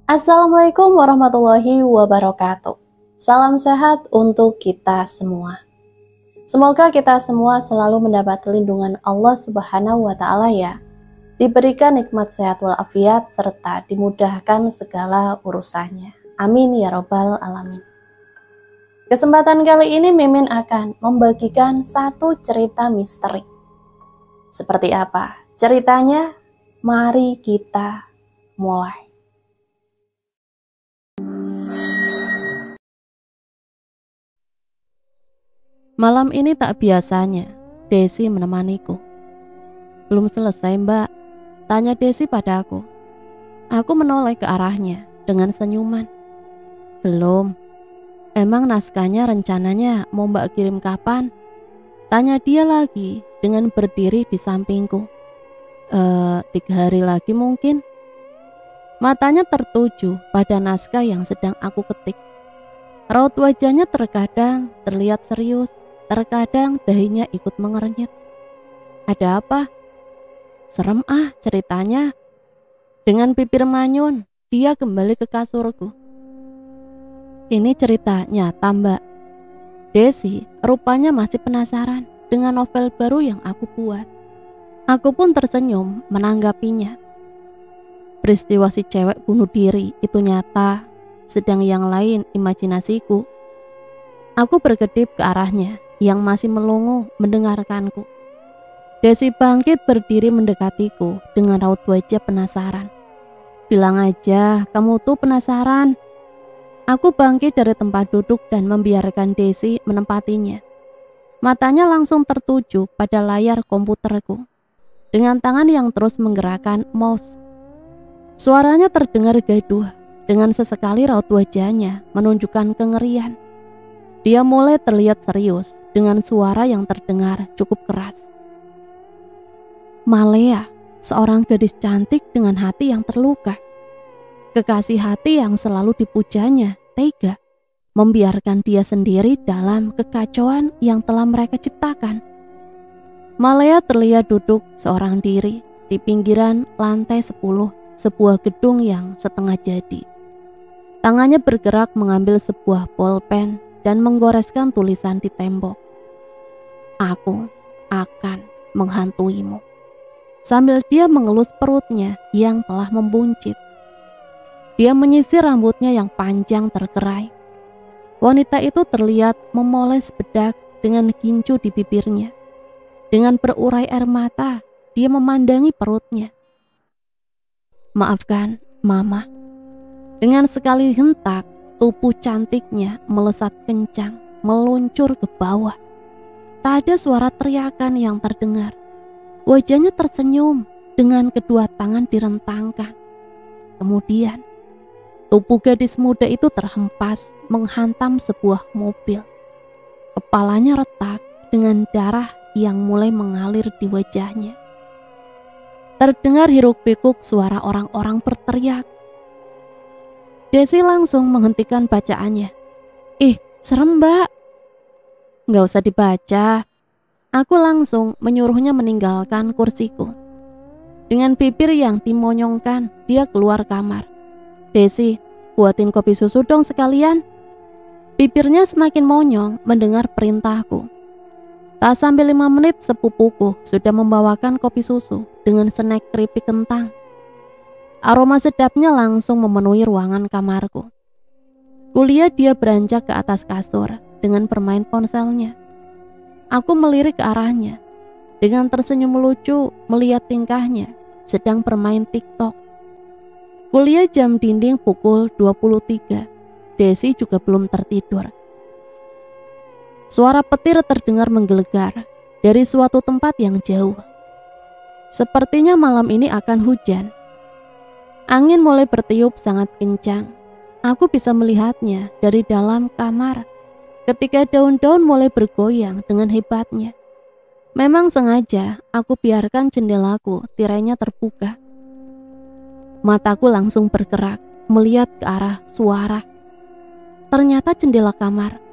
Assalamualaikum warahmatullahi wabarakatuh. Salam sehat untuk kita semua. Semoga kita semua selalu mendapat lindungan Allah Subhanahu wa Ta'ala ya. Diberikan nikmat sehat walafiat serta dimudahkan segala urusannya. Amin ya Robbal 'Alamin. Kesempatan kali ini Mimin akan membagikan satu cerita misteri. Seperti apa ceritanya? Mari kita mulai. Malam ini tak biasanya, Desi menemaniku. Belum selesai mbak, tanya Desi padaku. Aku menoleh ke arahnya dengan senyuman. Belum, emang naskahnya rencananya mau mbak kirim kapan? Tanya dia lagi dengan berdiri di sampingku. 3 hari lagi mungkin. Matanya tertuju pada naskah yang sedang aku ketik. Raut wajahnya terkadang terlihat serius, terkadang dahinya ikut mengernyit. Ada apa? Serem ceritanya. Dengan bibir manyun, dia kembali ke kasurku. Ini cerita nyata mbak. Desi rupanya masih penasaran dengan novel baru yang aku buat. Aku pun tersenyum menanggapinya. Peristiwa si cewek bunuh diri itu nyata, sedang yang lain imajinasiku. Aku berkedip ke arahnya yang masih melongo mendengarkanku. Desi bangkit berdiri mendekatiku dengan raut wajah penasaran. Bilang aja kamu tuh penasaran. Aku bangkit dari tempat duduk dan membiarkan Desi menempatinya. Matanya langsung tertuju pada layar komputerku dengan tangan yang terus menggerakkan mouse. Suaranya terdengar gaduh. Dengan sesekali raut wajahnya menunjukkan kengerian. Dia mulai terlihat serius dengan suara yang terdengar cukup keras. Malea, seorang gadis cantik dengan hati yang terluka. Kekasih hati yang selalu dipujanya, tega, membiarkan dia sendiri dalam kekacauan yang telah mereka ciptakan. Malea terlihat duduk seorang diri di pinggiran lantai 10 sebuah gedung yang setengah jadi. Tangannya bergerak mengambil sebuah bolpen dan menggoreskan tulisan di tembok. Aku akan menghantuimu. Sambil dia mengelus perutnya yang telah membuncit. Dia menyisir rambutnya yang panjang terkerai. Wanita itu terlihat memoles bedak dengan gincu di bibirnya. Dengan berurai air mata, dia memandangi perutnya. Maafkan, Mama. Dengan sekali hentak, tubuh cantiknya melesat kencang, meluncur ke bawah. Tak ada suara teriakan yang terdengar. Wajahnya tersenyum dengan kedua tangan direntangkan. Kemudian, tubuh gadis muda itu terhempas menghantam sebuah mobil. Kepalanya retak dengan darah yang mulai mengalir di wajahnya. Terdengar hiruk-pikuk suara orang-orang berteriak. Desi langsung menghentikan bacaannya. Serem mbak. Gak usah dibaca. Aku langsung menyuruhnya meninggalkan kursiku. Dengan bibir yang dimonyongkan, dia keluar kamar. Desi, buatin kopi susu dong sekalian. Bibirnya semakin monyong mendengar perintahku. Tak sampai 5 menit sepupuku sudah membawakan kopi susu dengan snack keripik kentang. Aroma sedapnya langsung memenuhi ruangan kamarku. Kulihat dia beranjak ke atas kasur dengan bermain ponselnya. Aku melirik ke arahnya. Dengan tersenyum lucu melihat tingkahnya sedang bermain TikTok. Kulihat jam dinding pukul 23. Desi juga belum tertidur. Suara petir terdengar menggelegar dari suatu tempat yang jauh. Sepertinya malam ini akan hujan. Angin mulai bertiup sangat kencang. Aku bisa melihatnya dari dalam kamar ketika daun-daun mulai bergoyang dengan hebatnya. Memang sengaja aku biarkan jendelaku tirainya terbuka. Mataku langsung bergerak melihat ke arah suara. Ternyata jendela kamar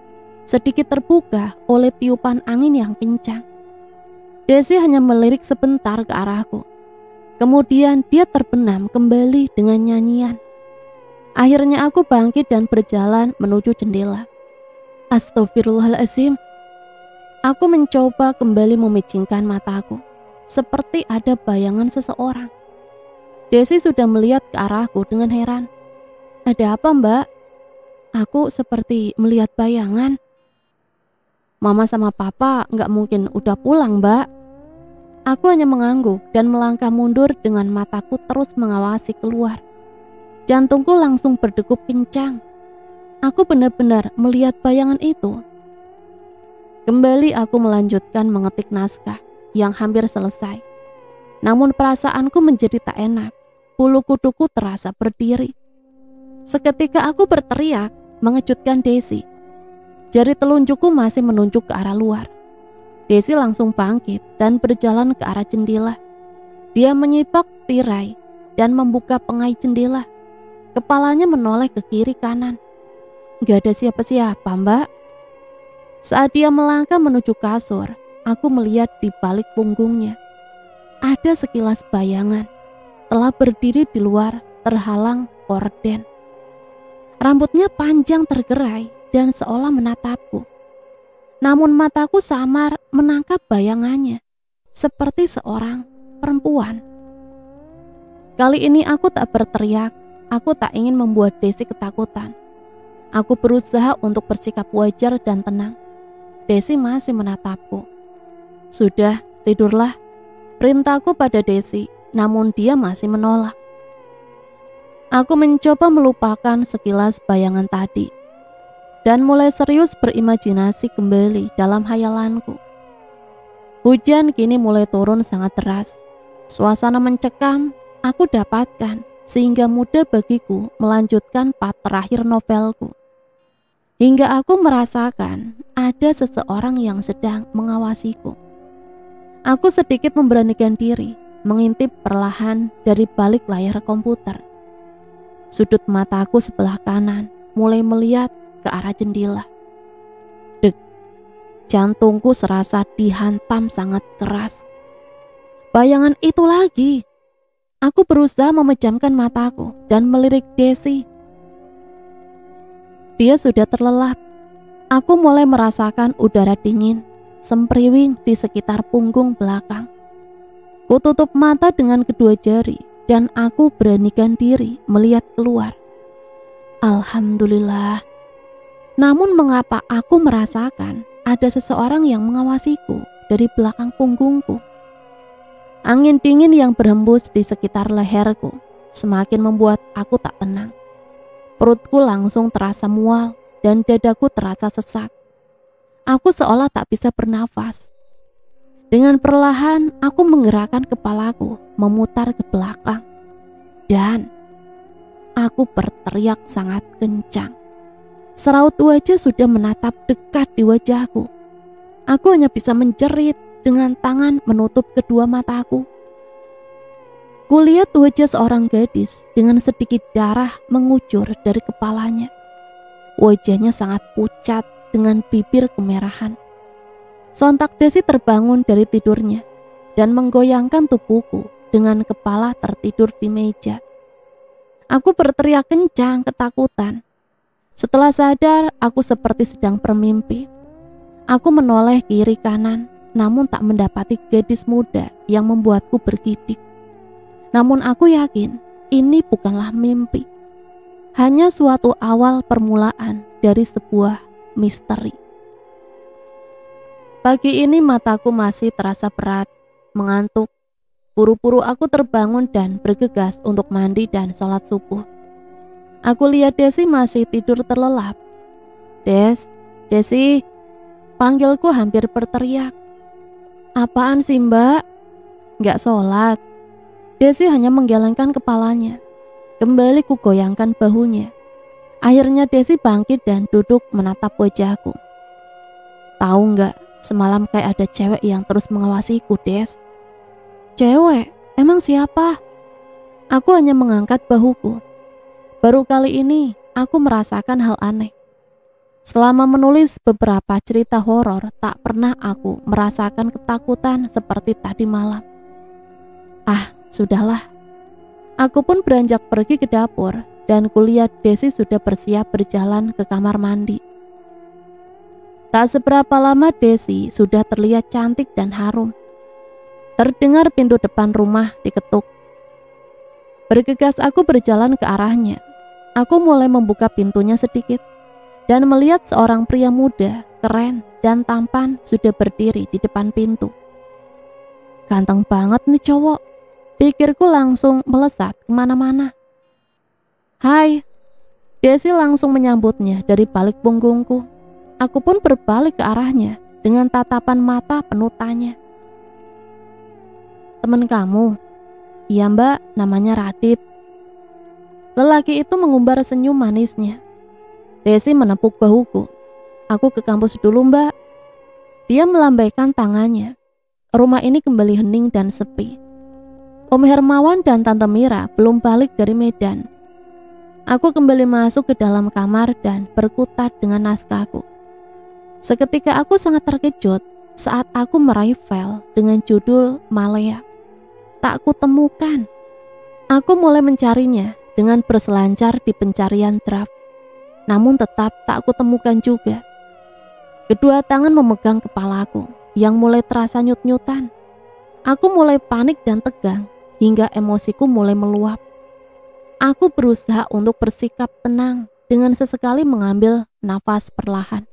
sedikit terbuka oleh tiupan angin yang kencang. Desi hanya melirik sebentar ke arahku. Kemudian dia terbenam kembali dengan nyanyian. Akhirnya aku bangkit dan berjalan menuju jendela. Astagfirullahaladzim. Aku mencoba kembali memejingkan mataku, seperti ada bayangan seseorang. Desi sudah melihat ke arahku dengan heran. Ada apa, Mbak? Aku seperti melihat bayangan. Mama sama papa gak mungkin udah pulang, Mbak. Aku hanya mengangguk dan melangkah mundur dengan mataku terus mengawasi keluar. Jantungku langsung berdegup kencang. Aku benar-benar melihat bayangan itu. Kembali aku melanjutkan mengetik naskah yang hampir selesai. Namun perasaanku menjadi tak enak. Bulu kuduku terasa berdiri. Seketika aku berteriak, mengejutkan Desi. Jari telunjukku masih menunjuk ke arah luar. Desi langsung bangkit dan berjalan ke arah jendela. Dia menyipak tirai dan membuka pengai jendela. Kepalanya menoleh ke kiri kanan. Gak ada siapa-siapa, Mbak. Saat dia melangkah menuju kasur, aku melihat di balik punggungnya. Ada sekilas bayangan telah berdiri di luar terhalang korden. Rambutnya panjang tergerai dan seolah menatapku. Namun mataku samar menangkap bayangannya, seperti seorang perempuan. Kali ini aku tak berteriak, aku tak ingin membuat Desi ketakutan. Aku berusaha untuk bersikap wajar dan tenang. Desi masih menatapku. Sudah, tidurlah. Perintahku pada Desi, namun dia masih menolak. Aku mencoba melupakan sekilas bayangan tadi dan mulai serius berimajinasi kembali dalam hayalanku. Hujan kini mulai turun sangat deras. Suasana mencekam aku dapatkan sehingga mudah bagiku melanjutkan part terakhir novelku. Hingga aku merasakan ada seseorang yang sedang mengawasiku. Aku sedikit memberanikan diri, mengintip perlahan dari balik layar komputer. Sudut mataku sebelah kanan mulai melihat ke arah jendela. Dek, jantungku serasa dihantam sangat keras. Bayangan itu lagi. Aku berusaha memejamkan mataku dan melirik Desi. Dia sudah terlelap. Aku mulai merasakan udara dingin sempriwing di sekitar punggung belakang. Ku tutup mata dengan kedua jari dan aku beranikan diri melihat keluar. Alhamdulillah. Namun mengapa aku merasakan ada seseorang yang mengawasiku dari belakang punggungku? Angin dingin yang berhembus di sekitar leherku semakin membuat aku tak tenang. Perutku langsung terasa mual dan dadaku terasa sesak. Aku seolah tak bisa bernafas. Dengan perlahan aku menggerakkan kepalaku memutar ke belakang. Dan aku berteriak sangat kencang. Seraut wajah sudah menatap dekat di wajahku. Aku hanya bisa menjerit dengan tangan menutup kedua mataku. Kulihat wajah seorang gadis dengan sedikit darah mengucur dari kepalanya. Wajahnya sangat pucat dengan bibir kemerahan. Sontak Desi terbangun dari tidurnya dan menggoyangkan tubuhku dengan kepala tertidur di meja. Aku berteriak kencang ketakutan. Setelah sadar, aku seperti sedang bermimpi. Aku menoleh kiri kanan, namun tak mendapati gadis muda yang membuatku bergidik. Namun aku yakin ini bukanlah mimpi. Hanya suatu awal permulaan dari sebuah misteri. Pagi ini mataku masih terasa berat, mengantuk. Buru-buru aku terbangun dan bergegas untuk mandi dan sholat subuh. Aku lihat Desi masih tidur terlelap. Desi, panggilku hampir berteriak. Apaan sih, Mbak? Gak sholat. Desi hanya menggelengkan kepalanya. Kembali ku goyangkan bahunya. Akhirnya Desi bangkit dan duduk menatap wajahku. Tahu gak, semalam kayak ada cewek yang terus mengawasiku, Des. Cewek? Emang siapa? Aku hanya mengangkat bahuku. Baru kali ini aku merasakan hal aneh. Selama menulis beberapa cerita horor, tak pernah aku merasakan ketakutan seperti tadi malam. Sudahlah. Aku pun beranjak pergi ke dapur dan kulihat Desi sudah bersiap berjalan ke kamar mandi. Tak seberapa lama Desi sudah terlihat cantik dan harum. Terdengar pintu depan rumah diketuk. Bergegas aku berjalan ke arahnya. Aku mulai membuka pintunya sedikit dan melihat seorang pria muda, keren dan tampan sudah berdiri di depan pintu. Ganteng banget nih cowok, pikirku langsung melesat kemana-mana. Hai, Desi langsung menyambutnya dari balik punggungku. Aku pun berbalik ke arahnya dengan tatapan mata penuh tanya. Teman kamu? Iya mbak, namanya Radit. Lelaki itu mengumbar senyum manisnya. Desi menepuk bahuku. Aku ke kampus dulu mbak. Dia melambaikan tangannya. Rumah ini kembali hening dan sepi. Om Hermawan dan Tante Mira belum balik dari Medan. Aku kembali masuk ke dalam kamar dan berkutat dengan naskahku. Seketika aku sangat terkejut saat aku meraih file dengan judul Malaya. Tak kutemukan. Aku mulai mencarinya dengan berselancar di pencarian draft. Namun tetap tak kutemukan juga. Kedua tangan memegang kepalaku yang mulai terasa nyut-nyutan. Aku mulai panik dan tegang hingga emosiku mulai meluap. Aku berusaha untuk bersikap tenang dengan sesekali mengambil nafas perlahan.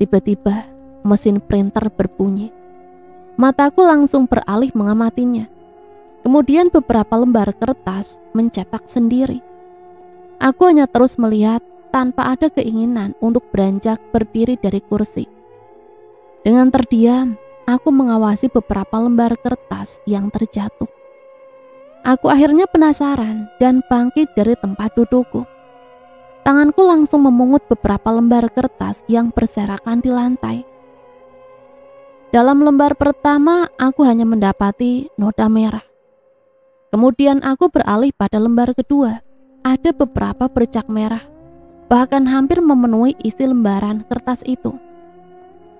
Tiba-tiba mesin printer berbunyi. Mataku langsung beralih mengamatinya. Kemudian beberapa lembar kertas mencetak sendiri. Aku hanya terus melihat tanpa ada keinginan untuk beranjak berdiri dari kursi. Dengan terdiam, aku mengawasi beberapa lembar kertas yang terjatuh. Aku akhirnya penasaran dan bangkit dari tempat dudukku. Tanganku langsung memungut beberapa lembar kertas yang berserakan di lantai. Dalam lembar pertama, aku hanya mendapati noda merah. Kemudian aku beralih pada lembar kedua. Ada beberapa bercak merah, bahkan hampir memenuhi isi lembaran kertas itu.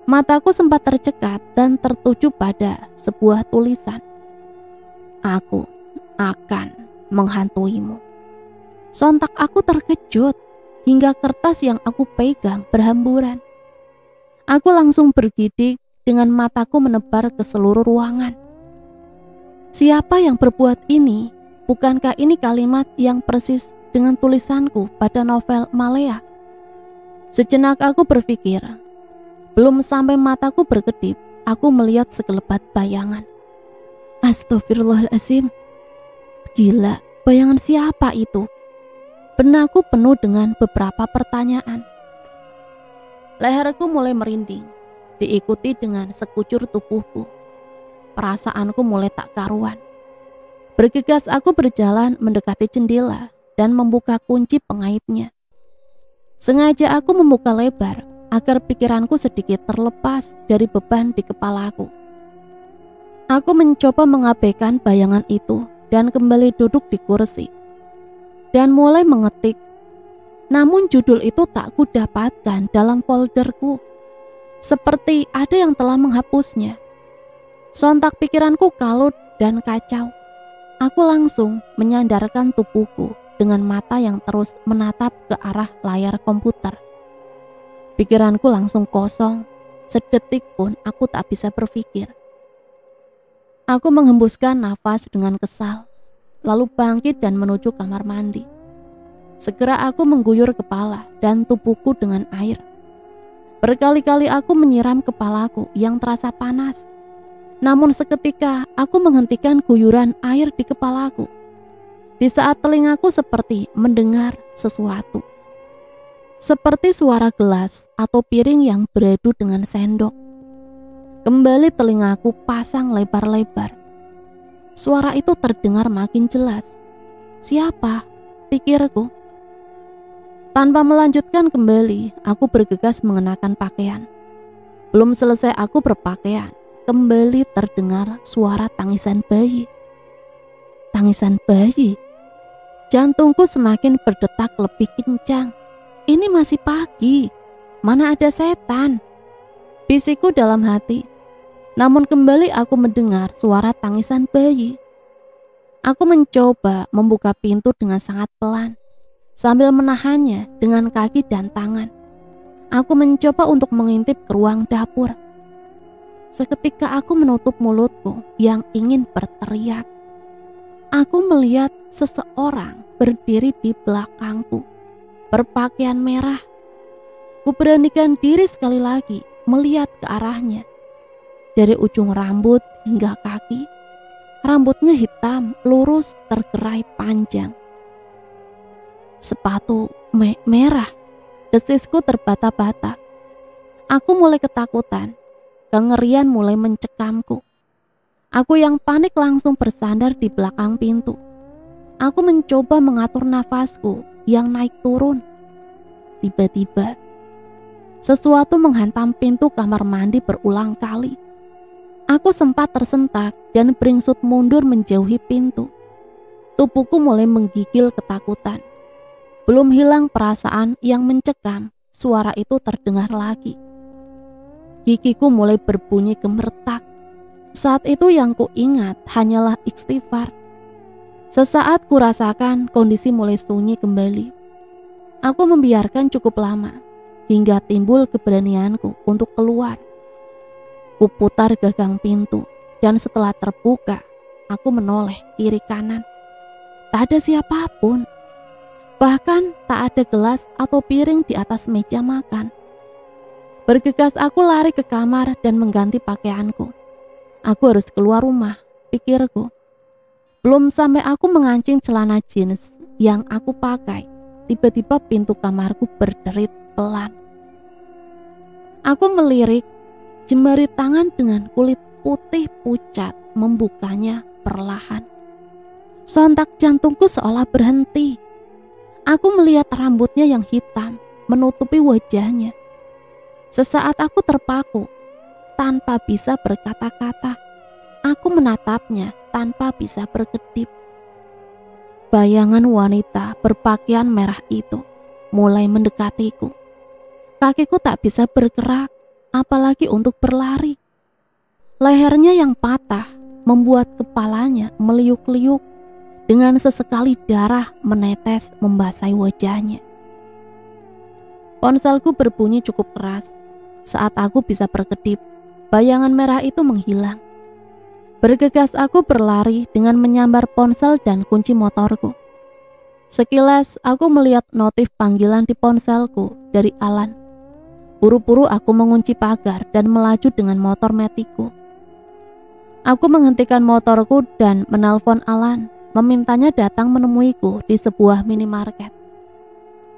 Mataku sempat tercekat dan tertuju pada sebuah tulisan. Aku akan menghantuimu. Sontak aku terkejut hingga kertas yang aku pegang berhamburan. Aku langsung bergidik dengan mataku menebar ke seluruh ruangan. Siapa yang berbuat ini? Bukankah ini kalimat yang persis dengan tulisanku pada novel Malaya? Sejenak aku berpikir. Belum sampai mataku berkedip, aku melihat sekelebat bayangan. Astagfirullahaladzim. Gila, bayangan siapa itu? Benakku penuh dengan beberapa pertanyaan. Leherku mulai merinding, diikuti dengan sekujur tubuhku. Perasaanku mulai tak karuan. Bergegas aku berjalan mendekati jendela dan membuka kunci pengaitnya. Sengaja aku membuka lebar agar pikiranku sedikit terlepas dari beban di kepalaku. Aku mencoba mengabaikan bayangan itu dan kembali duduk di kursi dan mulai mengetik. Namun judul itu tak kudapatkan dalam folderku. Seperti ada yang telah menghapusnya. Sontak pikiranku kalut dan kacau. Aku langsung menyandarkan tubuhku dengan mata yang terus menatap ke arah layar komputer. Pikiranku langsung kosong. Sedetik pun aku tak bisa berpikir. Aku menghembuskan nafas dengan kesal, lalu bangkit dan menuju kamar mandi. Segera aku mengguyur kepala dan tubuhku dengan air. Berkali-kali aku menyiram kepalaku yang terasa panas. Namun seketika aku menghentikan guyuran air di kepalaku. Di saat telingaku seperti mendengar sesuatu. Seperti suara gelas atau piring yang beradu dengan sendok. Kembali telingaku pasang lebar-lebar. Suara itu terdengar makin jelas. Siapa? Pikirku. Tanpa melanjutkan kembali, aku bergegas mengenakan pakaian. Belum selesai aku berpakaian, kembali terdengar suara tangisan bayi. Tangisan bayi? Jantungku semakin berdetak lebih kencang. Ini masih pagi, mana ada setan? Bisikku dalam hati. Namun kembali aku mendengar suara tangisan bayi. Aku mencoba membuka pintu dengan sangat pelan. Sambil menahannya dengan kaki dan tangan, aku mencoba untuk mengintip ke ruang dapur. Seketika aku menutup mulutku yang ingin berteriak. Aku melihat seseorang berdiri di belakangku, berpakaian merah. Kuberanikan diri sekali lagi melihat ke arahnya. Dari ujung rambut hingga kaki, rambutnya hitam, lurus, tergerai panjang. Sepatu merah, desisku terbata-bata. Aku mulai ketakutan, kengerian mulai mencekamku. Aku yang panik langsung bersandar di belakang pintu. Aku mencoba mengatur nafasku yang naik turun. Tiba-tiba, sesuatu menghantam pintu kamar mandi berulang kali. Aku sempat tersentak dan beringsut mundur menjauhi pintu. Tubuhku mulai menggigil ketakutan. Belum hilang perasaan yang mencekam, suara itu terdengar lagi. Gigiku mulai berbunyi gemeretak. Saat itu yang kuingat hanyalah istighfar. Sesaat kurasakan kondisi mulai sunyi kembali. Aku membiarkan cukup lama, hingga timbul keberanianku untuk keluar. Kuputar gagang pintu, dan setelah terbuka, aku menoleh kiri kanan. Tak ada siapapun. Bahkan tak ada gelas atau piring di atas meja makan. Bergegas aku lari ke kamar dan mengganti pakaianku. Aku harus keluar rumah, pikirku. Belum sampai aku mengancing celana jeans yang aku pakai, tiba-tiba pintu kamarku berderit pelan. Aku melirik, jemari tangan dengan kulit putih pucat membukanya perlahan. Sontak jantungku seolah berhenti. Aku melihat rambutnya yang hitam menutupi wajahnya. Sesaat aku terpaku, tanpa bisa berkata-kata. Aku menatapnya tanpa bisa berkedip. Bayangan wanita berpakaian merah itu mulai mendekatiku. Kakiku tak bisa bergerak, apalagi untuk berlari. Lehernya yang patah membuat kepalanya meliuk-liuk. Dengan sesekali darah menetes membasahi wajahnya. Ponselku berbunyi cukup keras. Saat aku bisa berkedip, bayangan merah itu menghilang. Bergegas aku berlari dengan menyambar ponsel dan kunci motorku. Sekilas aku melihat notif panggilan di ponselku dari Alan. Buru-buru aku mengunci pagar dan melaju dengan motor metiku. Aku menghentikan motorku dan menelpon Alan, memintanya datang menemuiku di sebuah minimarket.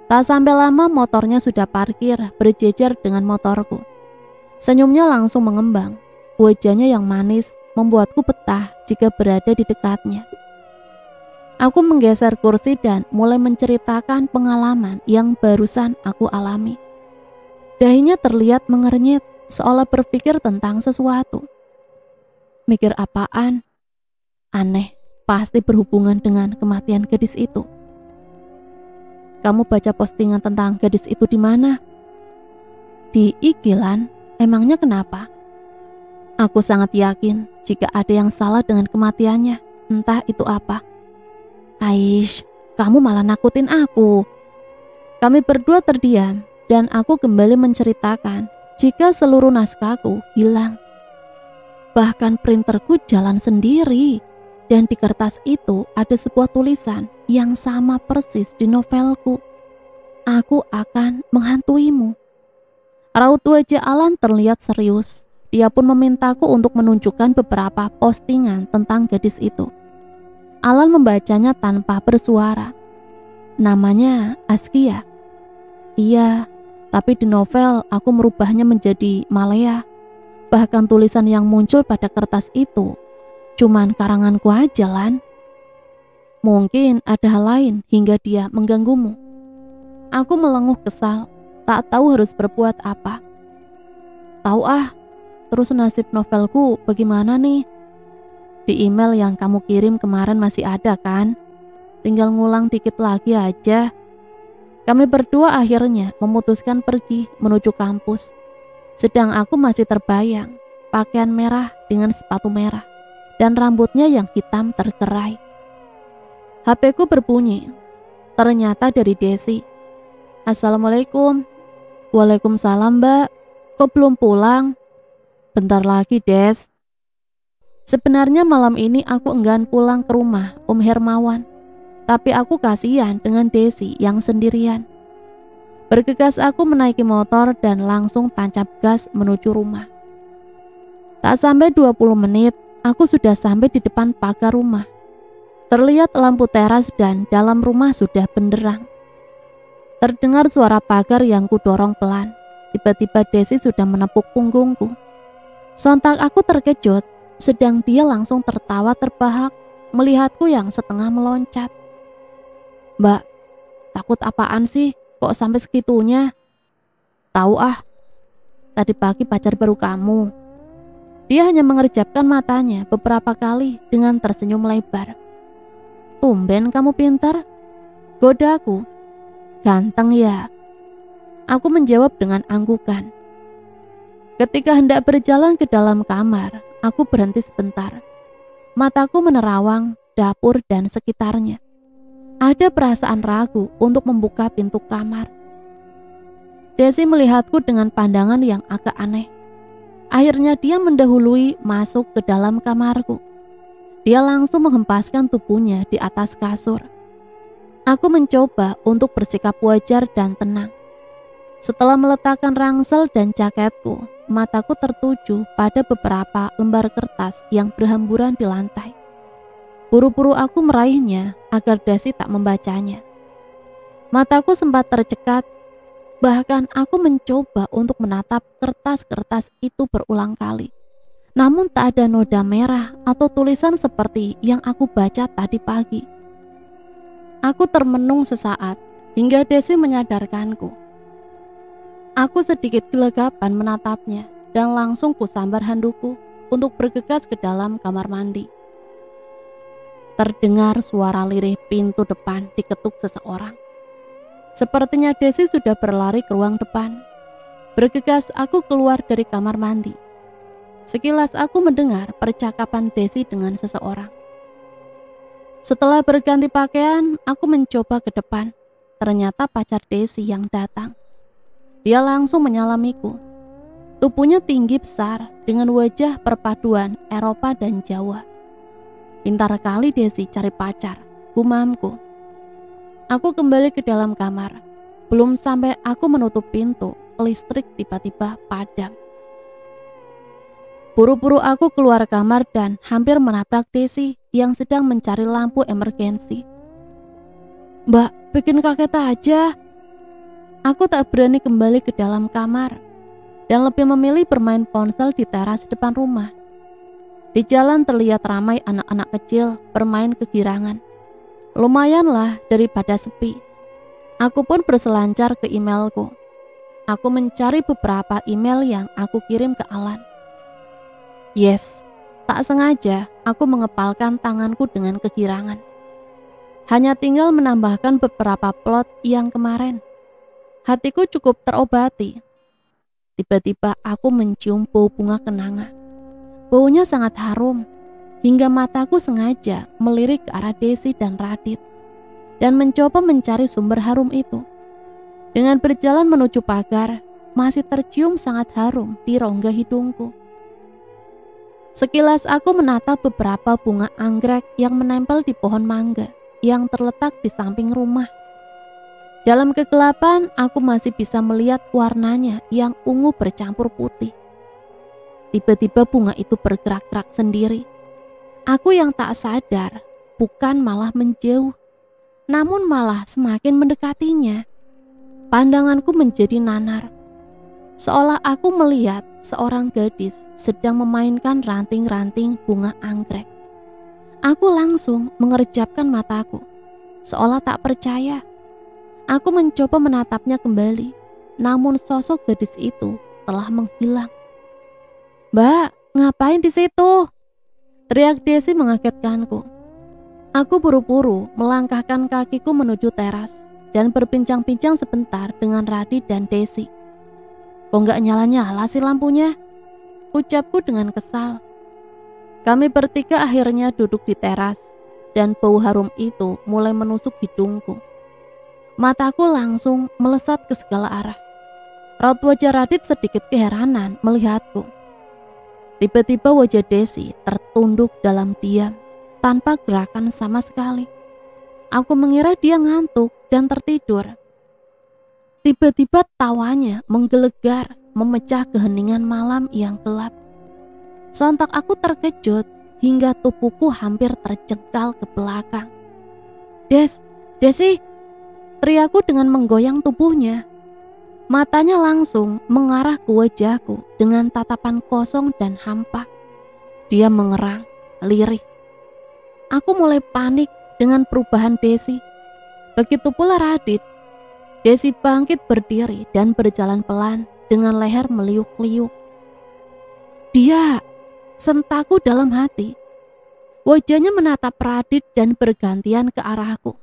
Tak sampai lama motornya sudah parkir berjejer dengan motorku. Senyumnya langsung mengembang. Wajahnya yang manis membuatku betah jika berada di dekatnya. Aku menggeser kursi dan mulai menceritakan pengalaman yang barusan aku alami. Dahinya terlihat mengernyit, seolah berpikir tentang sesuatu. Mikir apaan? Aneh. Pasti berhubungan dengan kematian gadis itu. Kamu baca postingan tentang gadis itu di mana? Di IG Lan. Emangnya kenapa? Aku sangat yakin jika ada yang salah dengan kematiannya. Entah itu apa. Aish, kamu malah nakutin aku. Kami berdua terdiam dan aku kembali menceritakan jika seluruh naskahku hilang. Bahkan printerku jalan sendiri. Dan di kertas itu ada sebuah tulisan yang sama persis di novelku. Aku akan menghantuimu. Raut wajah Alan terlihat serius. Dia pun memintaku untuk menunjukkan beberapa postingan tentang gadis itu. Alan membacanya tanpa bersuara. Namanya Askia. Iya, tapi di novel aku merubahnya menjadi Malea. Bahkan tulisan yang muncul pada kertas itu cuman karanganku aja, Lan. Mungkin ada hal lain hingga dia mengganggumu. Aku melenguh kesal, tak tahu harus berbuat apa. Tahu ah, terus nasib novelku bagaimana nih? Di email yang kamu kirim kemarin masih ada kan? Tinggal ngulang dikit lagi aja. Kami berdua akhirnya memutuskan pergi menuju kampus. Sedang aku masih terbayang, pakaian merah dengan sepatu merah. Dan rambutnya yang hitam tergerai. HP-ku berbunyi. Ternyata dari Desi. Assalamualaikum. Waalaikumsalam mbak. Kok belum pulang? Bentar lagi Des. Sebenarnya malam ini aku enggan pulang ke rumah Om Hermawan. Tapi aku kasihan dengan Desi yang sendirian. Bergegas aku menaiki motor dan langsung tancap gas menuju rumah. Tak sampai 20 menit, aku sudah sampai di depan pagar rumah. Terlihat lampu teras dan dalam rumah sudah benderang. Terdengar suara pagar yang kudorong pelan. Tiba-tiba Desi sudah menepuk punggungku. Sontak aku terkejut, sedang dia langsung tertawa terbahak melihatku yang setengah meloncat. Mbak, takut apaan sih? Kok sampai segitunya? Tahu ah, tadi pagi pacar baru kamu. Dia hanya mengerjapkan matanya beberapa kali dengan tersenyum lebar. Tumben kamu pintar, godaku. Ganteng ya. Aku menjawab dengan anggukan. Ketika hendak berjalan ke dalam kamar, aku berhenti sebentar. Mataku menerawang dapur dan sekitarnya. Ada perasaan ragu untuk membuka pintu kamar. Desi melihatku dengan pandangan yang agak aneh. Akhirnya dia mendahului masuk ke dalam kamarku. Dia langsung menghempaskan tubuhnya di atas kasur. Aku mencoba untuk bersikap wajar dan tenang. Setelah meletakkan ransel dan jaketku, mataku tertuju pada beberapa lembar kertas yang berhamburan di lantai. Buru-buru aku meraihnya agar Desi tak membacanya. Mataku sempat tercekat. Bahkan aku mencoba untuk menatap kertas-kertas itu berulang kali. Namun tak ada noda merah atau tulisan seperti yang aku baca tadi pagi. Aku termenung sesaat hingga Desi menyadarkanku. Aku sedikit gelegapan menatapnya dan langsung kusambar handukku untuk bergegas ke dalam kamar mandi. Terdengar suara lirih pintu depan diketuk seseorang. Sepertinya Desi sudah berlari ke ruang depan. Bergegas aku keluar dari kamar mandi. Sekilas aku mendengar percakapan Desi dengan seseorang. Setelah berganti pakaian, aku mencoba ke depan. Ternyata pacar Desi yang datang. Dia langsung menyalamiku. Tubuhnya tinggi besar dengan wajah perpaduan Eropa dan Jawa. Pintar kali Desi cari pacar, gumamku. Aku kembali ke dalam kamar. Belum sampai aku menutup pintu, listrik tiba-tiba padam. Buru-buru aku keluar kamar dan hampir menabrak Desi yang sedang mencari lampu emergensi. Mbak, bikin kaget aja. Aku tak berani kembali ke dalam kamar dan lebih memilih bermain ponsel di teras depan rumah. Di jalan terlihat ramai anak-anak kecil bermain kegirangan. Lumayanlah daripada sepi. Aku pun berselancar ke emailku. Aku mencari beberapa email yang aku kirim ke Alan. Yes, tak sengaja aku mengepalkan tanganku dengan kegirangan. Hanya tinggal menambahkan beberapa plot yang kemarin. Hatiku cukup terobati. Tiba-tiba aku mencium bau bunga kenanga. Baunya sangat harum. Hingga mataku sengaja melirik ke arah Desi dan Radit dan mencoba mencari sumber harum itu. Dengan berjalan menuju pagar, masih tercium sangat harum di rongga hidungku. Sekilas aku menatap beberapa bunga anggrek yang menempel di pohon mangga yang terletak di samping rumah. Dalam kegelapan, aku masih bisa melihat warnanya yang ungu bercampur putih. Tiba-tiba bunga itu bergerak-gerak sendiri. Aku yang tak sadar, bukan malah menjauh, namun malah semakin mendekatinya. Pandanganku menjadi nanar, seolah aku melihat seorang gadis sedang memainkan ranting-ranting bunga anggrek. Aku langsung mengerjapkan mataku, seolah tak percaya. Aku mencoba menatapnya kembali, namun sosok gadis itu telah menghilang. Mbak, ngapain di situ? Teriak Desi mengagetkanku. Aku buru-buru melangkahkan kakiku menuju teras dan berbincang-bincang sebentar dengan Radit dan Desi. Kok nggak nyala-nyala sih lampunya? Ucapku dengan kesal. Kami bertiga akhirnya duduk di teras dan bau harum itu mulai menusuk hidungku. Mataku langsung melesat ke segala arah. Raut wajah Radit sedikit keheranan melihatku. Tiba-tiba wajah Desi tertunduk dalam diam, tanpa gerakan sama sekali. Aku mengira dia ngantuk dan tertidur. Tiba-tiba tawanya menggelegar, memecah keheningan malam yang gelap. Sontak aku terkejut hingga tubuhku hampir terjengkal ke belakang. Desi, teriakku dengan menggoyang tubuhnya. Matanya langsung mengarah ke wajahku dengan tatapan kosong dan hampa. Dia mengerang, lirih. Aku mulai panik dengan perubahan Desi. Begitu pula Radit. Desi bangkit berdiri dan berjalan pelan dengan leher meliuk-liuk. Dia, sentakku dalam hati. Wajahnya menatap Radit dan bergantian ke arahku.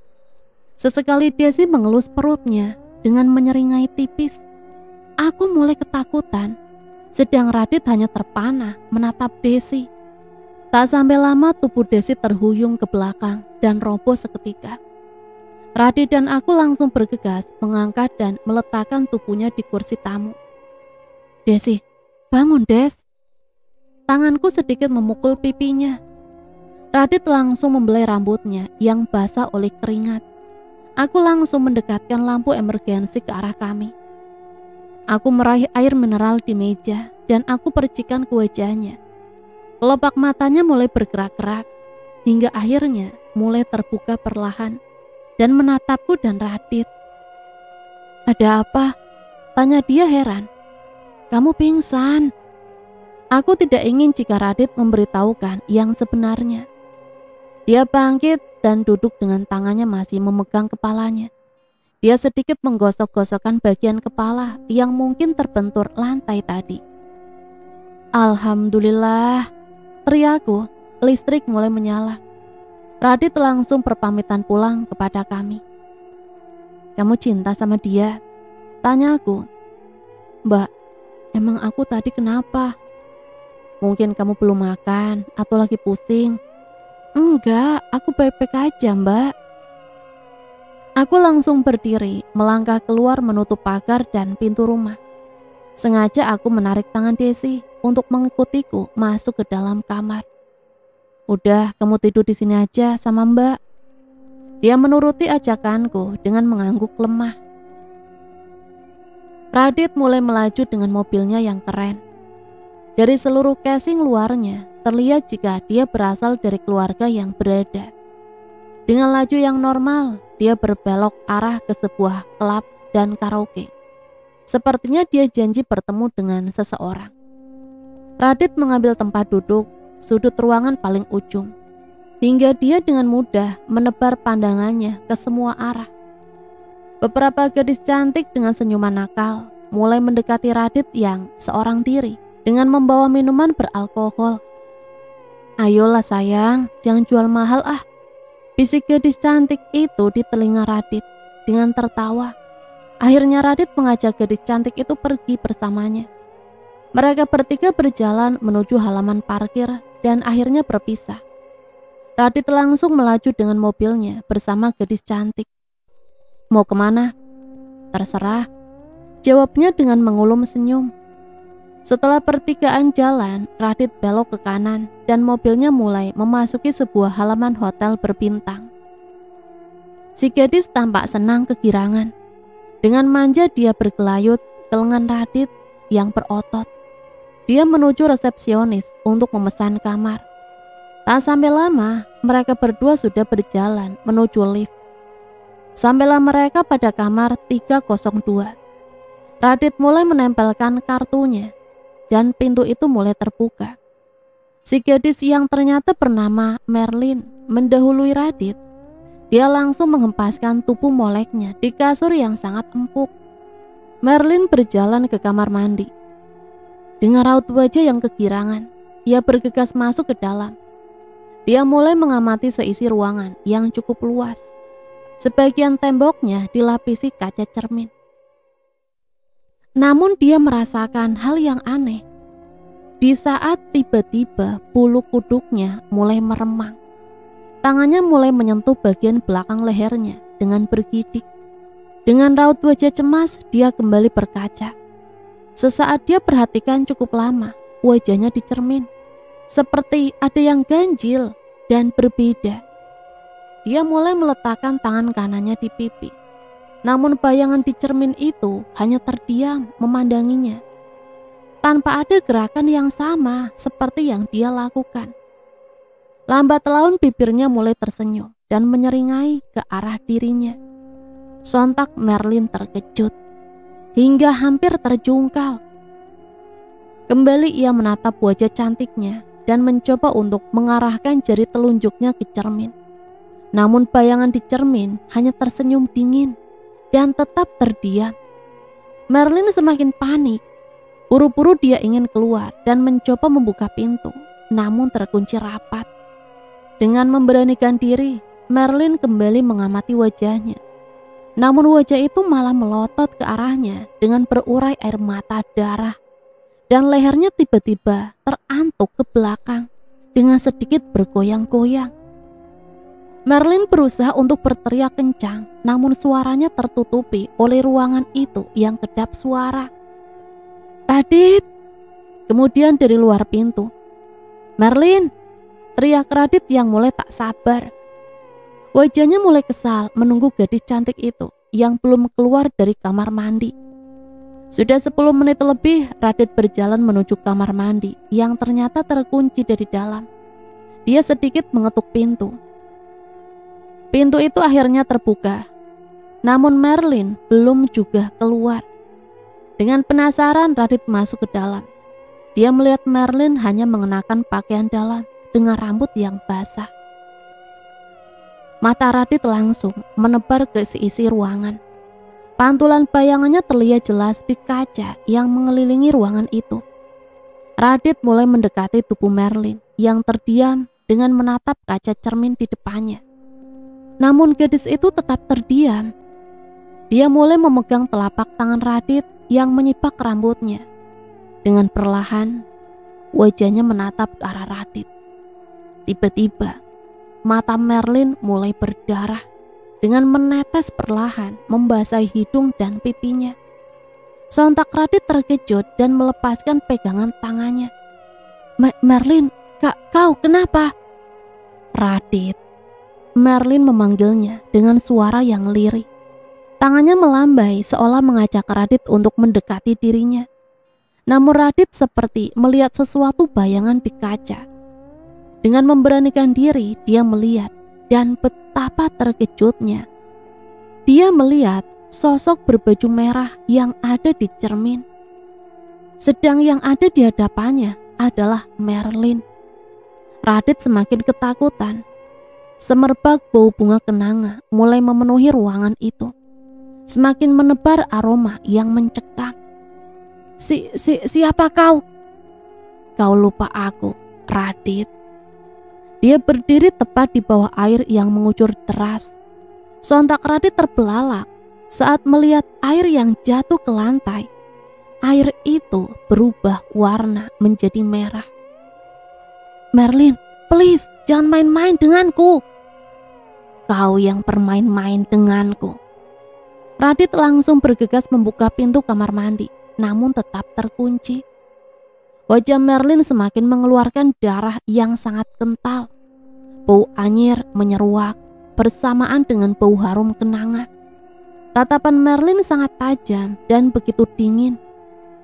Sesekali Desi mengelus perutnya dengan menyeringai tipis. Aku mulai ketakutan, sedang Radit hanya terpana menatap Desi. Tak sampai lama tubuh Desi terhuyung ke belakang dan roboh seketika. Radit dan aku langsung bergegas mengangkat dan meletakkan tubuhnya di kursi tamu. Desi, bangun Des. Tanganku sedikit memukul pipinya. Radit langsung membelai rambutnya yang basah oleh keringat. Aku langsung mendekatkan lampu emergensi ke arah kami. Aku meraih air mineral di meja dan aku percikan ke wajahnya. Kelopak matanya mulai bergerak-gerak hingga akhirnya mulai terbuka perlahan dan menatapku dan Radit. Ada apa? Tanya dia heran. Kamu pingsan. Aku tidak ingin jika Radit memberitahukan yang sebenarnya. Dia bangkit dan duduk dengan tangannya masih memegang kepalanya. Dia sedikit menggosok-gosokkan bagian kepala yang mungkin terbentur lantai tadi. Alhamdulillah, teriakku. Listrik mulai menyala. Radit langsung berpamitan pulang kepada kami. Kamu cinta sama dia? Tanya aku. Mbak, emang aku tadi kenapa? Mungkin kamu belum makan atau lagi pusing. Enggak, aku baik-baik aja mbak. Aku langsung berdiri, melangkah keluar menutup pagar dan pintu rumah. Sengaja aku menarik tangan Desi untuk mengikutiku masuk ke dalam kamar. Udah, kamu tidur di sini aja sama mbak. Dia menuruti ajakanku dengan mengangguk lemah. Radit mulai melaju dengan mobilnya yang keren. Dari seluruh casing luarnya, terlihat jika dia berasal dari keluarga yang berada. Dengan laju yang normal, dia berbelok arah ke sebuah klub dan karaoke. Sepertinya dia janji bertemu dengan seseorang. Radit mengambil tempat duduk, sudut ruangan paling ujung, hingga dia dengan mudah menebar pandangannya ke semua arah. Beberapa gadis cantik dengan senyuman nakal mulai mendekati Radit yang seorang diri dengan membawa minuman beralkohol. Ayolah sayang, jangan jual mahal ah. Bisik gadis cantik itu di telinga Radit dengan tertawa. Akhirnya Radit mengajak gadis cantik itu pergi bersamanya. Mereka bertiga berjalan menuju halaman parkir dan akhirnya berpisah. Radit langsung melaju dengan mobilnya bersama gadis cantik. Mau kemana? Terserah, jawabnya dengan mengulum senyum. Setelah pertigaan jalan, Radit belok ke kanan dan mobilnya mulai memasuki sebuah halaman hotel berbintang. Si gadis tampak senang kegirangan. Dengan manja dia bergelayut ke lengan Radit yang berotot. Dia menuju resepsionis untuk memesan kamar. Tak sampai lama, mereka berdua sudah berjalan menuju lift. Sampailah mereka pada kamar 302. Radit mulai menempelkan kartunya dan pintu itu mulai terbuka. Si gadis yang ternyata bernama Merlin mendahului Radit. Dia langsung menghempaskan tubuh moleknya di kasur yang sangat empuk. Merlin berjalan ke kamar mandi. Dengan raut wajah yang kegirangan, ia bergegas masuk ke dalam. Dia mulai mengamati seisi ruangan yang cukup luas. Sebagian temboknya dilapisi kaca cermin. Namun dia merasakan hal yang aneh. Di saat tiba-tiba bulu kuduknya mulai meremang. Tangannya mulai menyentuh bagian belakang lehernya dengan bergidik. Dengan raut wajah cemas, dia kembali berkaca. Sesaat dia perhatikan cukup lama, wajahnya di cermin. Seperti ada yang ganjil dan berbeda. Dia mulai meletakkan tangan kanannya di pipi. Namun bayangan di cermin itu hanya terdiam memandanginya. Tanpa ada gerakan yang sama seperti yang dia lakukan. Lambat laun bibirnya mulai tersenyum dan menyeringai ke arah dirinya. Sontak Merlin terkejut hingga hampir terjungkal. Kembali ia menatap wajah cantiknya dan mencoba untuk mengarahkan jari telunjuknya ke cermin. Namun bayangan di cermin hanya tersenyum dingin dan tetap terdiam. Merlin semakin panik. Buru-buru dia ingin keluar dan mencoba membuka pintu, namun terkunci rapat. Dengan memberanikan diri, Merlin kembali mengamati wajahnya. Namun wajah itu malah melotot ke arahnya dengan berurai air mata darah. Dan lehernya tiba-tiba terantuk ke belakang dengan sedikit bergoyang-goyang. Merlin berusaha untuk berteriak kencang, namun suaranya tertutupi oleh ruangan itu yang kedap suara. "Radit!" Kemudian dari luar pintu, "Merlin!" teriak Radit yang mulai tak sabar. Wajahnya mulai kesal menunggu gadis cantik itu yang belum keluar dari kamar mandi. Sudah 10 menit lebih Radit berjalan menuju kamar mandi yang ternyata terkunci dari dalam. Dia sedikit mengetuk pintu. Pintu itu akhirnya terbuka. Namun Merlin belum juga keluar. Dengan penasaran Radit masuk ke dalam. Dia melihat Merlin hanya mengenakan pakaian dalam dengan rambut yang basah. Mata Radit langsung menebar ke seisi ruangan. Pantulan bayangannya terlihat jelas di kaca yang mengelilingi ruangan itu. Radit mulai mendekati tubuh Merlin yang terdiam dengan menatap kaca cermin di depannya. Namun gadis itu tetap terdiam. Dia mulai memegang telapak tangan Radit yang menyipak rambutnya. Dengan perlahan, wajahnya menatap ke arah Radit. Tiba-tiba, mata Merlin mulai berdarah dengan menetes perlahan membasahi hidung dan pipinya. Sontak Radit terkejut dan melepaskan pegangan tangannya. Merlin, kau kenapa?" "Radit." Merlin memanggilnya dengan suara yang lirih. Tangannya melambai seolah mengajak Radit untuk mendekati dirinya. Namun Radit seperti melihat sesuatu bayangan di kaca. Dengan memberanikan diri, dia melihat dan betapa terkejutnya. Dia melihat sosok berbaju merah yang ada di cermin. Sedang yang ada di hadapannya adalah Merlin. Radit semakin ketakutan. Semerbak bau bunga kenanga mulai memenuhi ruangan itu. Semakin menebar aroma yang mencekam. Siapa kau?" "Kau lupa aku, Radit." Dia berdiri tepat di bawah air yang mengucur deras. Sontak Radit terbelalak saat melihat air yang jatuh ke lantai. Air itu berubah warna menjadi merah. "Merlin, please, jangan main-main denganku." "Kau yang bermain-main denganku." Radit langsung bergegas membuka pintu kamar mandi, namun tetap terkunci. Wajah Merlin semakin mengeluarkan darah yang sangat kental. Bau anyir menyeruak bersamaan dengan bau harum kenanga. Tatapan Merlin sangat tajam dan begitu dingin.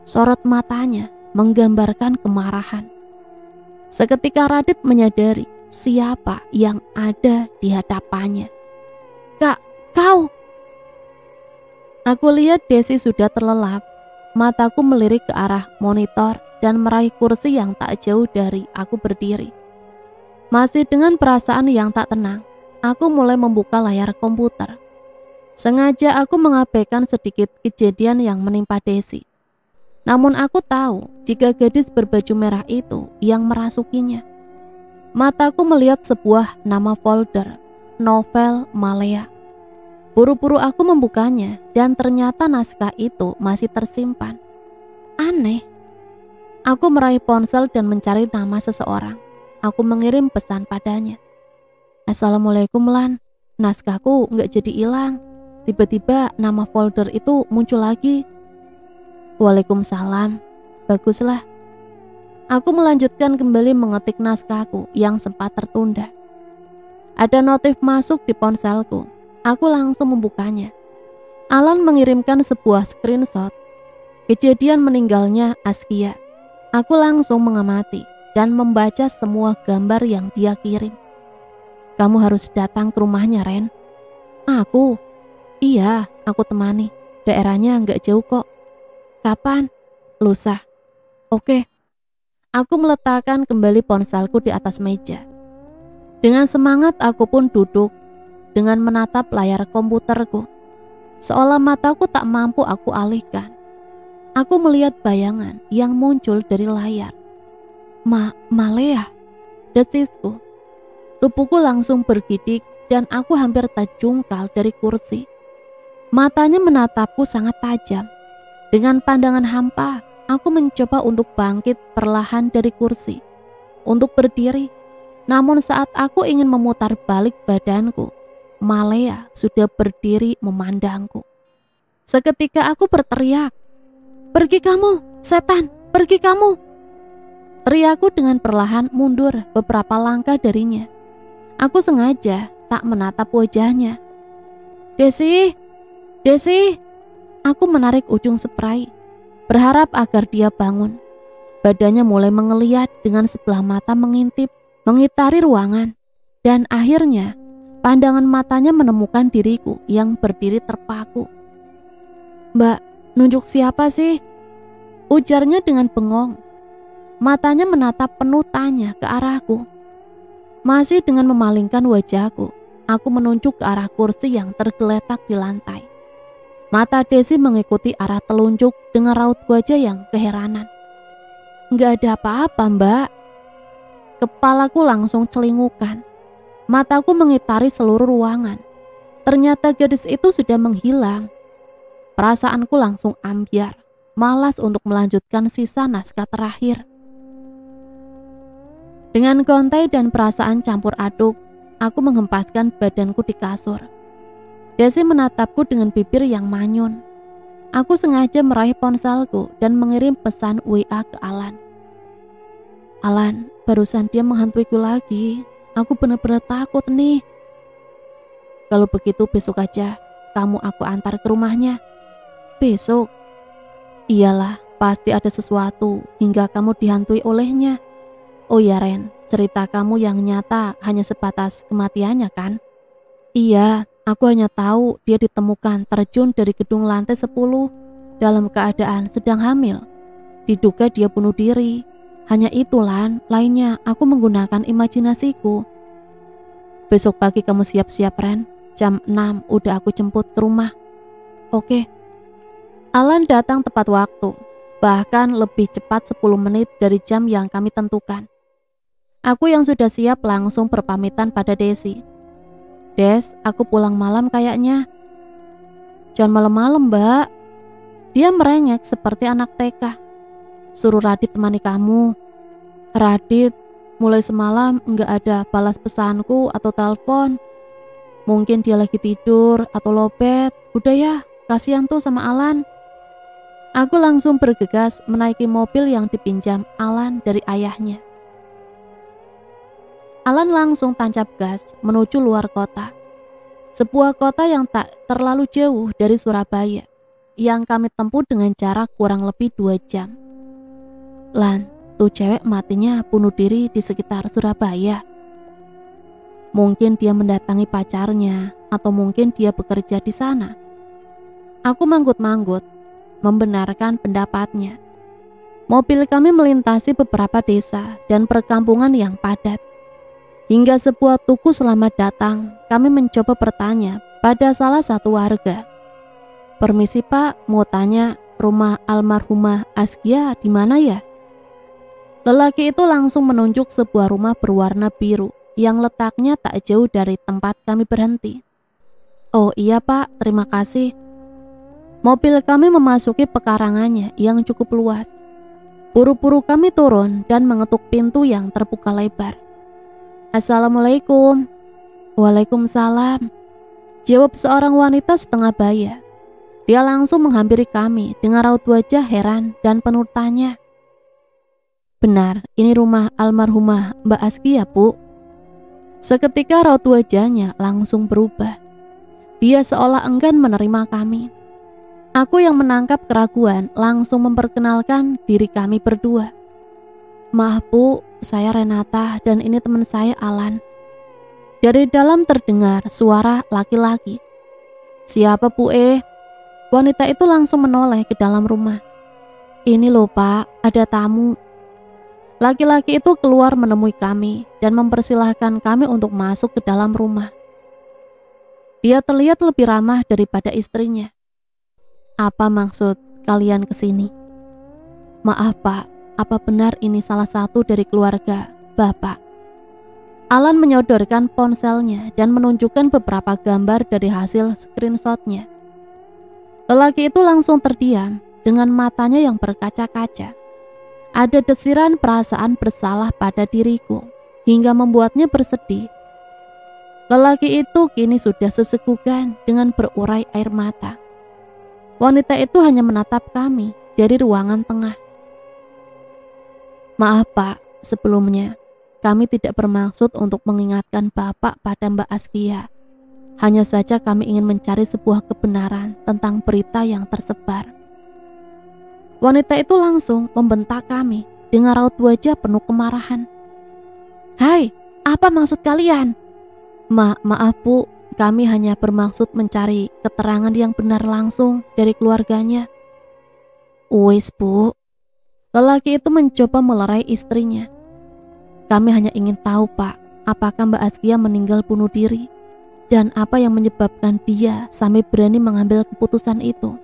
Sorot matanya menggambarkan kemarahan. Seketika Radit menyadari siapa yang ada di hadapannya. Kau!" Aku lihat Desi sudah terlelap. Mataku melirik ke arah monitor dan meraih kursi yang tak jauh dari aku berdiri. Masih dengan perasaan yang tak tenang, aku mulai membuka layar komputer. Sengaja aku mengabaikan sedikit kejadian yang menimpa Desi. Namun aku tahu jika gadis berbaju merah itu yang merasukinya. Mataku melihat sebuah nama folder, novel Malaya. Buru-buru aku membukanya dan ternyata naskah itu masih tersimpan. Aneh. Aku meraih ponsel dan mencari nama seseorang. Aku mengirim pesan padanya. "Assalamualaikum Lan, naskahku nggak jadi hilang. Tiba-tiba nama folder itu muncul lagi. Waalaikumsalam. Baguslah. Aku melanjutkan kembali mengetik naskahku yang sempat tertunda. Ada notif masuk di ponselku. Aku langsung membukanya. Alan mengirimkan sebuah screenshot kejadian meninggalnya Askia. Aku langsung mengamati dan membaca semua gambar yang dia kirim. Kamu harus datang ke rumahnya, Ren. Aku? Iya, aku temani. Daerahnya nggak jauh kok. Kapan? Lusa. Oke. Aku meletakkan kembali ponselku di atas meja. Dengan semangat aku pun duduk dengan menatap layar komputerku. Seolah mataku tak mampu aku alihkan. Aku melihat bayangan yang muncul dari layar. Malea, desisku. Tubuhku langsung bergidik dan aku hampir terjungkal dari kursi. Matanya menatapku sangat tajam. Dengan pandangan hampa, aku mencoba untuk bangkit perlahan dari kursi, untuk berdiri. Namun saat aku ingin memutar balik badanku, Malea sudah berdiri memandangku. Seketika aku berteriak, "Pergi kamu, setan, pergi kamu!" Teriakku dengan perlahan mundur beberapa langkah darinya. Aku sengaja tak menatap wajahnya. Desi, Desi. Aku menarik ujung spray, berharap agar dia bangun. Badannya mulai mengeliat dengan sebelah mata mengintip, mengitari ruangan. Dan akhirnya, pandangan matanya menemukan diriku yang berdiri terpaku. Mbak, nunjuk siapa sih? Ujarnya dengan bengong. Matanya menatap penuh tanya ke arahku. Masih dengan memalingkan wajahku, aku menunjuk ke arah kursi yang tergeletak di lantai. Mata Desi mengikuti arah telunjuk dengan raut wajah yang keheranan. Nggak ada apa-apa, Mbak. Kepalaku langsung celingukan. Mataku mengitari seluruh ruangan. Ternyata gadis itu sudah menghilang. Perasaanku langsung ambyar, malas untuk melanjutkan sisa naskah terakhir. Dengan gontai dan perasaan campur aduk, aku menghempaskan badanku di kasur. Desi menatapku dengan bibir yang manyun. Aku sengaja meraih ponselku dan mengirim pesan WA ke Alan. Alan, barusan dia menghantuiku lagi. Aku benar-benar takut nih. Kalau begitu besok aja kamu aku antar ke rumahnya. Besok? Iyalah, pasti ada sesuatu hingga kamu dihantui olehnya. Oh ya Ren, cerita kamu yang nyata hanya sebatas kematiannya kan? Iya, aku hanya tahu dia ditemukan terjun dari gedung lantai 10 dalam keadaan sedang hamil. Diduga dia bunuh diri. Hanya itu Lan, lainnya aku menggunakan imajinasiku. Besok pagi kamu siap-siap Ren, jam 6 udah aku jemput ke rumah. Oke. Alan datang tepat waktu, bahkan lebih cepat 10 menit dari jam yang kami tentukan. Aku yang sudah siap langsung berpamitan pada Desi. Des, aku pulang malam kayaknya. Jangan malam-malam, Mbak. Dia merengek seperti anak TK. Suruh Radit temani kamu. Radit, mulai semalam nggak ada balas pesanku atau telepon. Mungkin dia lagi tidur atau lobet. Udah ya, kasihan tuh sama Alan. Aku langsung bergegas menaiki mobil yang dipinjam Alan dari ayahnya. Alan langsung tancap gas menuju luar kota. Sebuah kota yang tak terlalu jauh dari Surabaya, yang kami tempuh dengan jarak kurang lebih 2 jam. Lan, tuh cewek matinya bunuh diri di sekitar Surabaya. Mungkin dia mendatangi pacarnya, atau mungkin dia bekerja di sana. Aku manggut-manggut, membenarkan pendapatnya. Mobil kami melintasi beberapa desa dan perkampungan yang padat. Hingga sebuah tugu selamat datang, kami mencoba bertanya pada salah satu warga. Permisi Pak, mau tanya rumah almarhumah Askia di mana ya? Lelaki itu langsung menunjuk sebuah rumah berwarna biru yang letaknya tak jauh dari tempat kami berhenti. Oh iya Pak, terima kasih. Mobil kami memasuki pekarangannya yang cukup luas. Buru-buru kami turun dan mengetuk pintu yang terbuka lebar. Assalamualaikum. Waalaikumsalam. Jawab seorang wanita setengah baya. Dia langsung menghampiri kami dengan raut wajah heran dan penuh tanya. Benar, ini rumah almarhumah Mbak Askia, Bu. Seketika raut wajahnya langsung berubah. Dia seolah enggan menerima kami. Aku yang menangkap keraguan langsung memperkenalkan diri kami berdua. Maaf Bu, saya Renata dan ini teman saya Alan. Dari dalam terdengar suara laki-laki. Siapa Bu? Wanita itu langsung menoleh ke dalam rumah. Ini loh Pak, ada tamu. Laki-laki itu keluar menemui kami dan mempersilahkan kami untuk masuk ke dalam rumah. Dia terlihat lebih ramah daripada istrinya. Apa maksud kalian kesini? Maaf Pak, apa benar ini salah satu dari keluarga Bapak? Alan menyodorkan ponselnya dan menunjukkan beberapa gambar dari hasil screenshotnya. Lelaki itu langsung terdiam dengan matanya yang berkaca-kaca. Ada desiran perasaan bersalah pada diriku hingga membuatnya bersedih. Lelaki itu kini sudah sesegukan dengan berurai air mata. Wanita itu hanya menatap kami dari ruangan tengah. Maaf Pak, sebelumnya kami tidak bermaksud untuk mengingatkan Bapak pada Mbak Askia. Hanya saja kami ingin mencari sebuah kebenaran tentang berita yang tersebar. Wanita itu langsung membentak kami dengan raut wajah penuh kemarahan. Hai, apa maksud kalian? Maaf Bu, kami hanya bermaksud mencari keterangan yang benar langsung dari keluarganya. Wis Bu, lelaki itu mencoba melerai istrinya. Kami hanya ingin tahu Pak, apakah Mbak Askia meninggal bunuh diri? Dan apa yang menyebabkan dia sampai berani mengambil keputusan itu?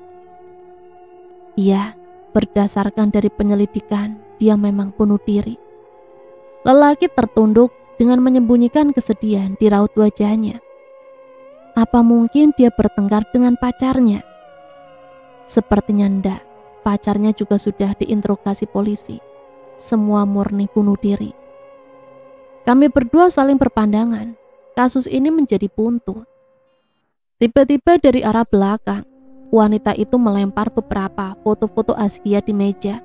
Iya, berdasarkan dari penyelidikan, dia memang bunuh diri. Lelaki tertunduk dengan menyembunyikan kesedihan di raut wajahnya. Apa mungkin dia bertengkar dengan pacarnya? Sepertinya ndak, pacarnya juga sudah diinterogasi polisi. Semua murni bunuh diri. Kami berdua saling berpandangan. Kasus ini menjadi buntu. Tiba-tiba dari arah belakang, wanita itu melempar beberapa foto-foto Askia di meja.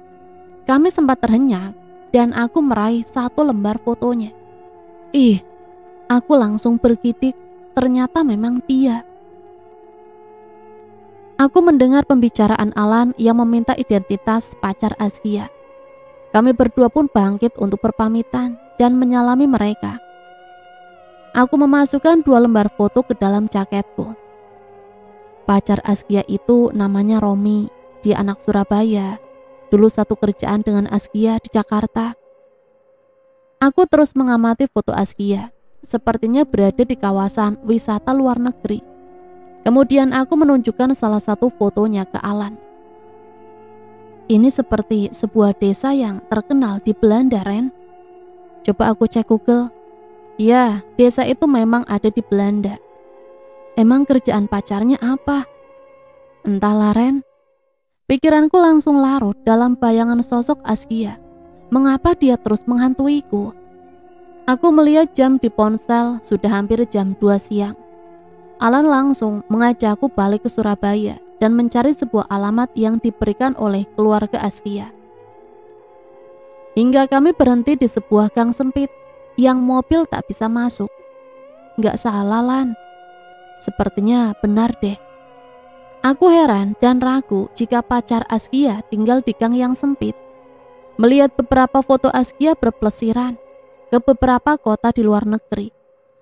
Kami sempat terhenyak dan aku meraih satu lembar fotonya. Ih, aku langsung bergidik, ternyata memang dia. Aku mendengar pembicaraan Alan yang meminta identitas pacar Askia. Kami berdua pun bangkit untuk berpamitan dan menyalami mereka. Aku memasukkan 2 lembar foto ke dalam jaketku. Pacar Askia itu namanya Romi, dia anak Surabaya. Dulu satu kerjaan dengan Askia di Jakarta. Aku terus mengamati foto Askia, sepertinya berada di kawasan wisata luar negeri. Kemudian aku menunjukkan salah satu fotonya ke Alan. Ini seperti sebuah desa yang terkenal di Belanda, Ren. Coba aku cek Google. Ya, desa itu memang ada di Belanda. Emang kerjaan pacarnya apa? Entahlah Ren. Pikiranku langsung larut dalam bayangan sosok Askia. Mengapa dia terus menghantuiku? Aku melihat jam di ponsel, sudah hampir jam 2 siang. Alan langsung mengajakku balik ke Surabaya dan mencari sebuah alamat yang diberikan oleh keluarga Askia. Hingga kami berhenti di sebuah gang sempit yang mobil tak bisa masuk. Nggak salah Lan. Sepertinya benar deh. Aku heran dan ragu jika pacar Askia tinggal di gang yang sempit. Melihat beberapa foto Askia berpelesiran ke beberapa kota di luar negeri.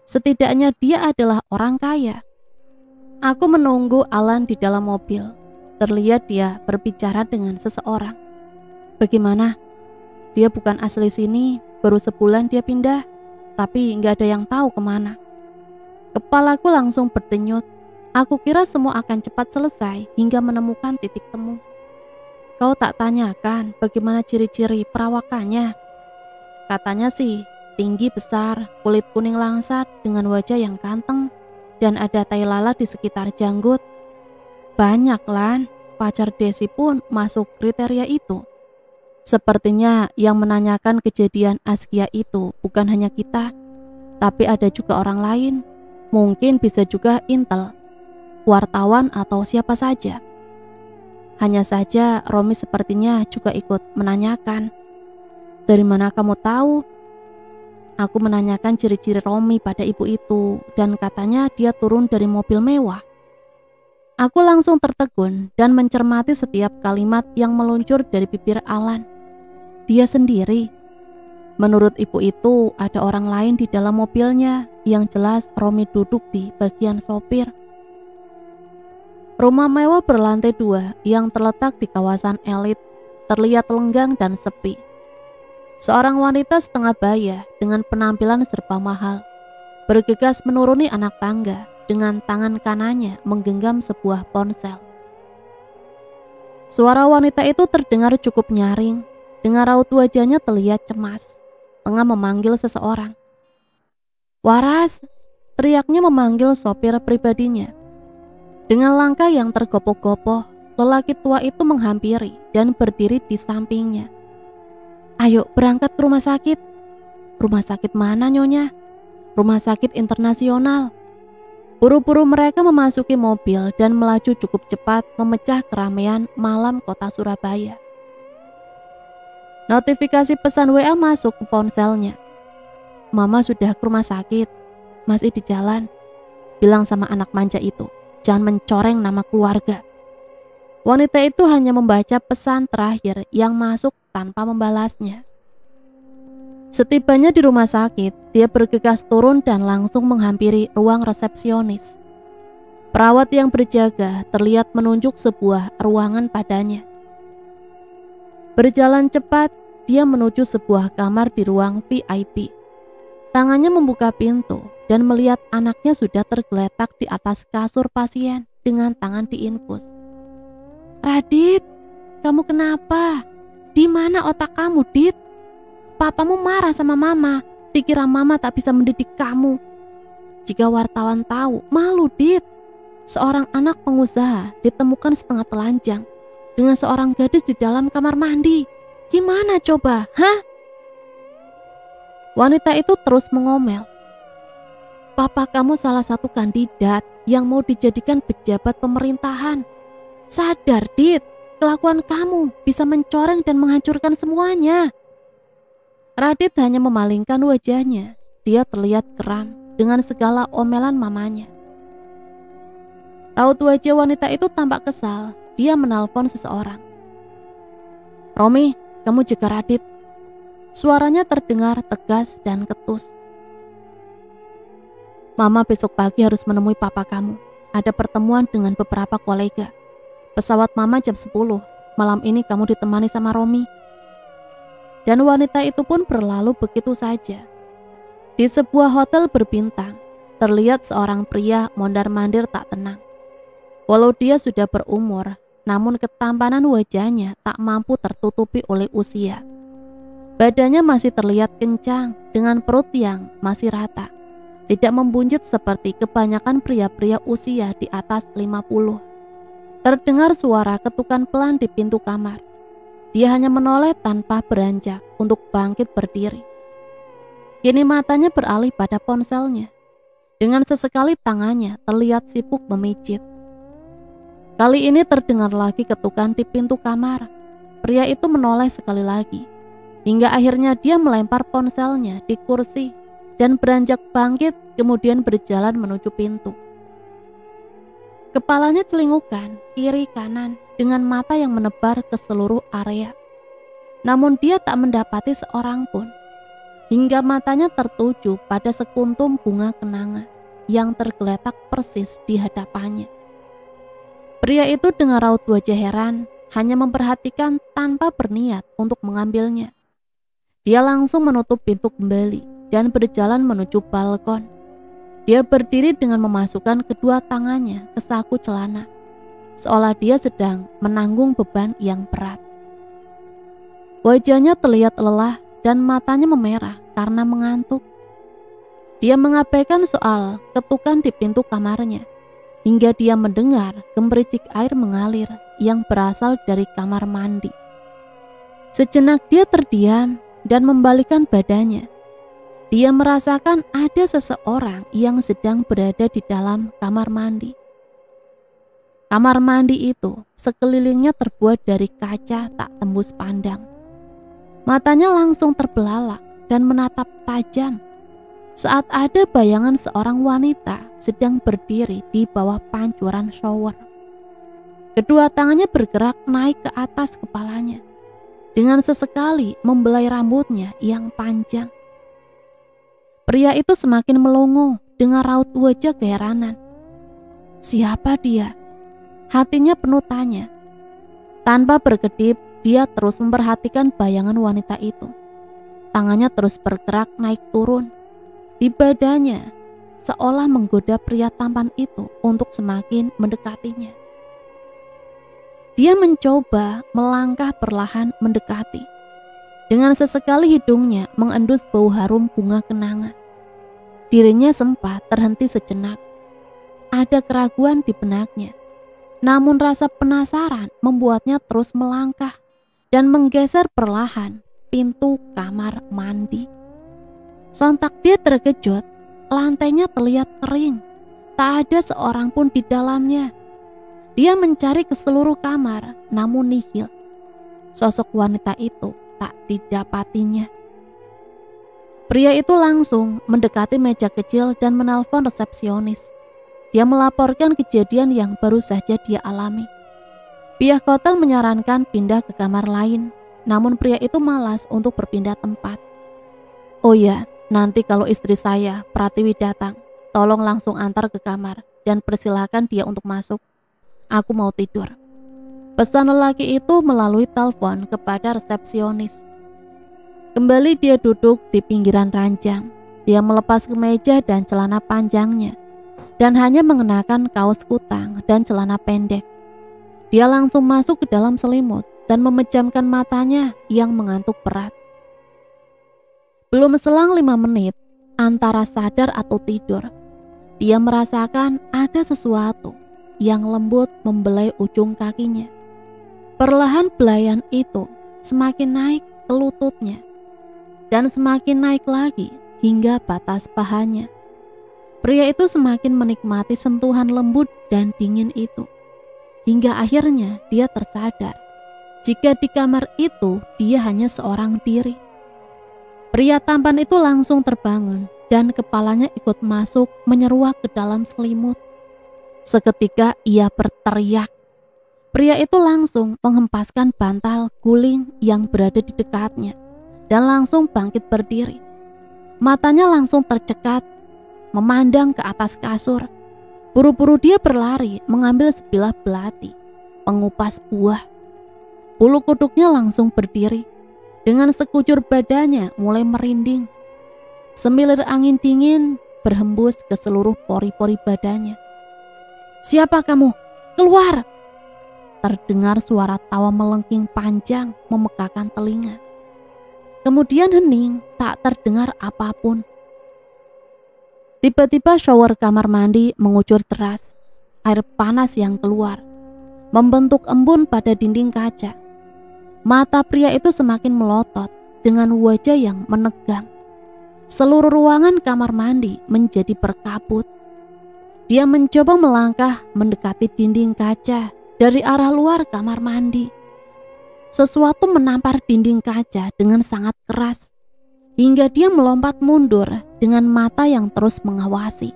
Setidaknya dia adalah orang kaya. Aku menunggu Alan di dalam mobil. Terlihat dia berbicara dengan seseorang. Bagaimana? Dia bukan asli sini, baru sebulan dia pindah, tapi nggak ada yang tahu kemana. Kepalaku langsung berdenyut. Aku kira semua akan cepat selesai hingga menemukan titik temu. Kau tak tanyakan bagaimana ciri-ciri perawakannya? Katanya sih, tinggi besar, kulit kuning langsat dengan wajah yang ganteng, dan ada tai lalat di sekitar janggut. Banyak Lan, pacar Desi pun masuk kriteria itu. Sepertinya yang menanyakan kejadian Askia itu bukan hanya kita, tapi ada juga orang lain. Mungkin bisa juga intel wartawan atau siapa saja. Hanya saja Romi sepertinya juga ikut menanyakan, "Dari mana kamu tahu?" Aku menanyakan ciri-ciri Romi pada ibu itu dan katanya dia turun dari mobil mewah. Aku langsung tertegun dan mencermati setiap kalimat yang meluncur dari bibir Alan. Dia sendiri. Menurut ibu itu ada orang lain di dalam mobilnya, yang jelas Romi duduk di bagian sopir. Rumah mewah berlantai 2 yang terletak di kawasan elit terlihat lenggang dan sepi. Seorang wanita setengah baya dengan penampilan serba mahal bergegas menuruni anak tangga dengan tangan kanannya menggenggam sebuah ponsel. Suara wanita itu terdengar cukup nyaring, dengan raut wajahnya terlihat cemas, tengah memanggil seseorang. "Waras!" teriaknya memanggil sopir pribadinya. Dengan langkah yang tergopoh-gopoh, lelaki tua itu menghampiri dan berdiri di sampingnya. "Ayo berangkat ke rumah sakit." "Rumah sakit mana, Nyonya?" "Rumah sakit internasional." Buru-buru mereka memasuki mobil dan melaju cukup cepat memecah keramaian malam kota Surabaya. Notifikasi pesan WA masuk ke ponselnya. "Mama sudah ke rumah sakit, masih di jalan," bilang sama anak manja itu. "Jangan mencoreng nama keluarga." Wanita itu hanya membaca pesan terakhir yang masuk tanpa membalasnya. Setibanya di rumah sakit, dia bergegas turun dan langsung menghampiri ruang resepsionis. Perawat yang berjaga terlihat menunjuk sebuah ruangan padanya. Berjalan cepat, dia menuju sebuah kamar di ruang VIP. Tangannya membuka pintu dan melihat anaknya sudah tergeletak di atas kasur pasien dengan tangan diinfus. "Radit, kamu kenapa? Di mana otak kamu, Dit? Papamu marah sama mama, dikira mama tak bisa mendidik kamu. Jika wartawan tahu, malu, Dit. Seorang anak pengusaha ditemukan setengah telanjang dengan seorang gadis di dalam kamar mandi. Gimana coba, hah?" Wanita itu terus mengomel. "Papa kamu salah satu kandidat yang mau dijadikan pejabat pemerintahan. Sadar, Dit, kelakuan kamu bisa mencoreng dan menghancurkan semuanya." Radit hanya memalingkan wajahnya. Dia terlihat geram dengan segala omelan mamanya. Raut wajah wanita itu tampak kesal. Dia menelpon seseorang. "Romi, kamu jaga Radit." Suaranya terdengar tegas dan ketus. "Mama besok pagi harus menemui papa kamu. Ada pertemuan dengan beberapa kolega. Pesawat mama jam 10. Malam ini kamu ditemani sama Romi." Dan wanita itu pun berlalu begitu saja. Di sebuah hotel berbintang, terlihat seorang pria mondar-mandir tak tenang. Walau dia sudah berumur, namun ketampanan wajahnya tak mampu tertutupi oleh usia. Badannya masih terlihat kencang dengan perut yang masih rata, tidak membunjit seperti kebanyakan pria-pria usia di atas 50. Terdengar suara ketukan pelan di pintu kamar. Dia hanya menoleh tanpa beranjak untuk bangkit berdiri. Kini matanya beralih pada ponselnya. Dengan sesekali tangannya terlihat sibuk memijit. Kali ini terdengar lagi ketukan di pintu kamar. Pria itu menoleh sekali lagi, hingga akhirnya dia melempar ponselnya di kursi dan beranjak bangkit, kemudian berjalan menuju pintu. Kepalanya celingukan kiri kanan dengan mata yang menebar ke seluruh area. Namun dia tak mendapati seorang pun, hingga matanya tertuju pada sekuntum bunga kenanga yang tergeletak persis di hadapannya. Pria itu dengan raut wajah heran hanya memperhatikan tanpa berniat untuk mengambilnya. Dia langsung menutup pintu kembali dan berjalan menuju balkon. Dia berdiri dengan memasukkan kedua tangannya ke saku celana, seolah dia sedang menanggung beban yang berat. Wajahnya terlihat lelah dan matanya memerah karena mengantuk. Dia mengabaikan soal ketukan di pintu kamarnya, hingga dia mendengar gemericik air mengalir yang berasal dari kamar mandi. Sejenak dia terdiam dan membalikkan badannya. Dia merasakan ada seseorang yang sedang berada di dalam kamar mandi. Kamar mandi itu sekelilingnya terbuat dari kaca tak tembus pandang. Matanya langsung terbelalak dan menatap tajam saat ada bayangan seorang wanita sedang berdiri di bawah pancuran shower. Kedua tangannya bergerak naik ke atas kepalanya, dengan sesekali membelai rambutnya yang panjang. Pria itu semakin melongo dengan raut wajah keheranan. Siapa dia? Hatinya penuh tanya. Tanpa berkedip, dia terus memperhatikan bayangan wanita itu. Tangannya terus bergerak naik turun di badannya, seolah menggoda pria tampan itu untuk semakin mendekatinya. Dia mencoba melangkah perlahan mendekati. Dengan sesekali hidungnya mengendus bau harum bunga kenanga. Dirinya sempat terhenti sejenak. Ada keraguan di benaknya. Namun rasa penasaran membuatnya terus melangkah dan menggeser perlahan pintu kamar mandi. Sontak dia terkejut, lantainya terlihat kering. Tak ada seorang pun di dalamnya. Dia mencari ke seluruh kamar, namun nihil. Sosok wanita itu tak didapatinya. Pria itu langsung mendekati meja kecil dan menelpon resepsionis. Dia melaporkan kejadian yang baru saja dia alami. Pihak hotel menyarankan pindah ke kamar lain, namun pria itu malas untuk berpindah tempat. Oh ya, nanti kalau istri saya, Pratiwi datang, tolong langsung antar ke kamar dan persilahkan dia untuk masuk. Aku mau tidur. Pesan lelaki itu melalui telepon kepada resepsionis. Kembali dia duduk di pinggiran ranjang. Dia melepas kemeja dan celana panjangnya dan hanya mengenakan kaos kutang dan celana pendek. Dia langsung masuk ke dalam selimut dan memejamkan matanya yang mengantuk berat. Belum selang 5 menit, antara sadar atau tidur, dia merasakan ada sesuatu yang lembut membelai ujung kakinya. Perlahan belayan itu semakin naik ke lututnya dan semakin naik lagi hingga batas pahanya. Pria itu semakin menikmati sentuhan lembut dan dingin itu, hingga akhirnya dia tersadar jika di kamar itu dia hanya seorang diri. Pria tampan itu langsung terbangun dan kepalanya ikut masuk menyeruak ke dalam selimut. Seketika ia berteriak. Pria itu langsung menghempaskan bantal guling yang berada di dekatnya dan langsung bangkit berdiri. Matanya langsung tercekat, memandang ke atas kasur. Buru-buru dia berlari mengambil sebilah belati, pengupas buah. Bulu kuduknya langsung berdiri. Dengan sekujur badannya mulai merinding. Semilir angin dingin berhembus ke seluruh pori-pori badannya. Siapa kamu? Keluar! Terdengar suara tawa melengking panjang memekakan telinga. Kemudian hening, tak terdengar apapun. Tiba-tiba shower kamar mandi mengucur deras. Air panas yang keluar membentuk embun pada dinding kaca. Mata pria itu semakin melotot dengan wajah yang menegang. Seluruh ruangan kamar mandi menjadi berkabut. Dia mencoba melangkah mendekati dinding kaca dari arah luar kamar mandi. Sesuatu menampar dinding kaca dengan sangat keras, hingga dia melompat mundur dengan mata yang terus mengawasi.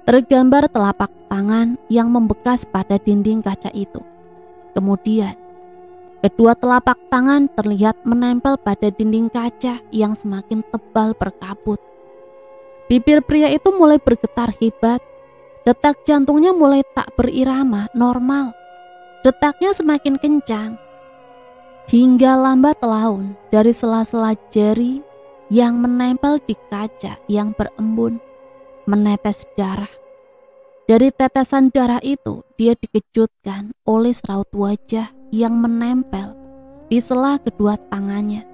Tergambar telapak tangan yang membekas pada dinding kaca itu. Kemudian, kedua telapak tangan terlihat menempel pada dinding kaca yang semakin tebal berkabut. Bibir pria itu mulai bergetar hebat. Detak jantungnya mulai tak berirama normal. Detaknya semakin kencang. Hingga lambat laun dari sela-sela jari yang menempel di kaca yang berembun menetes darah. Dari tetesan darah itu dia dikejutkan oleh seraut wajah yang menempel di sela kedua tangannya.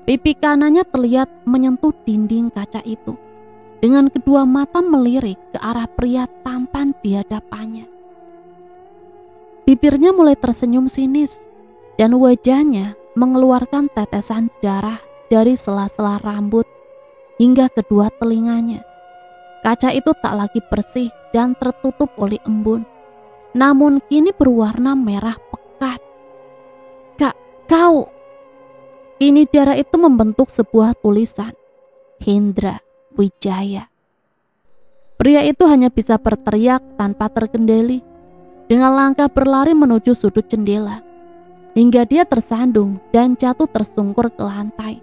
Pipi kanannya terlihat menyentuh dinding kaca itu. Dengan kedua mata melirik ke arah pria tampan di hadapannya. Bibirnya mulai tersenyum sinis dan wajahnya mengeluarkan tetesan darah dari sela-sela rambut hingga kedua telinganya. Kaca itu tak lagi bersih dan tertutup oleh embun. namun kini berwarna merah pekat. "Kak, kau!" Kini darah itu membentuk sebuah tulisan, Hendra Wijaya. Pria itu hanya bisa berteriak tanpa terkendali, dengan langkah berlari menuju sudut jendela, hingga dia tersandung dan jatuh tersungkur ke lantai.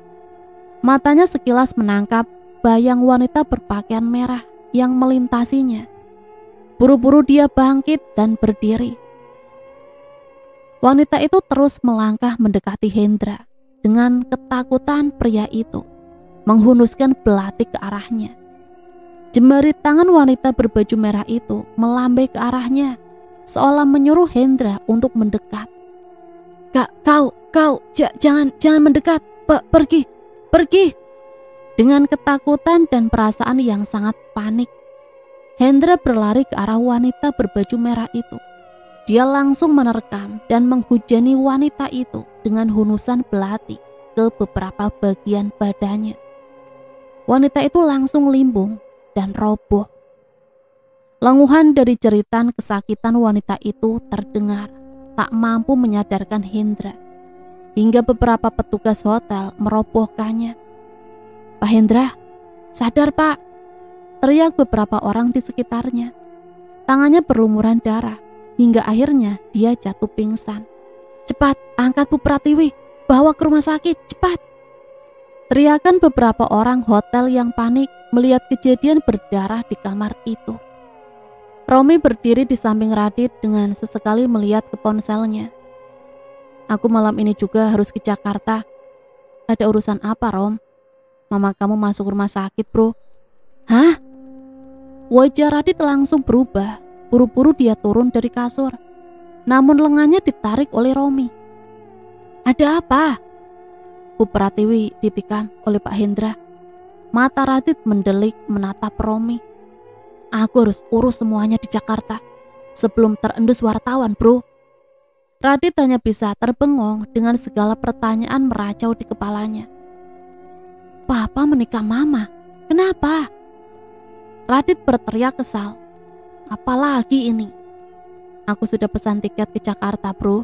Matanya sekilas menangkap bayang wanita berpakaian merah yang melintasinya. Buru-buru dia bangkit dan berdiri. Wanita itu terus melangkah mendekati Hendra. Dengan ketakutan pria itu menghunuskan belati ke arahnya. Jemari tangan wanita berbaju merah itu melambai ke arahnya, seolah menyuruh Hendra untuk mendekat. "Kak, kau, jangan mendekat, pergi." Dengan ketakutan dan perasaan yang sangat panik, Hendra berlari ke arah wanita berbaju merah itu. Dia langsung menerkam dan menghujani wanita itu dengan hunusan belati ke beberapa bagian badannya. Wanita itu langsung limbung dan roboh. Lenguhan dari jeritan kesakitan wanita itu terdengar, tak mampu menyadarkan Hendra, hingga beberapa petugas hotel merobohkannya. "Pak Hendra, sadar Pak!" teriak beberapa orang di sekitarnya. Tangannya berlumuran darah, hingga akhirnya dia jatuh pingsan. "Cepat, angkat Bu Pratiwi, bawa ke rumah sakit, cepat!" Teriakan beberapa orang hotel yang panik melihat kejadian berdarah di kamar itu. Romi berdiri di samping Radit dengan sesekali melihat ke ponselnya. "Aku malam ini juga harus ke Jakarta." "Ada urusan apa, Rom? Mama kamu masuk rumah sakit, bro." "Hah?" Wajah Radit langsung berubah. Buru-buru dia turun dari kasur, namun lengannya ditarik oleh Romi. "Ada apa?" Bu Pratiwi ditikam oleh Pak Hendra. Mata Radit mendelik menatap Romi. "Aku harus urus semuanya di Jakarta sebelum terendus wartawan, bro." Radit hanya bisa terbengong dengan segala pertanyaan meracau di kepalanya. "Papa menikah Mama, kenapa?" Radit berteriak kesal. "Apalagi ini? Aku sudah pesan tiket ke Jakarta, bro."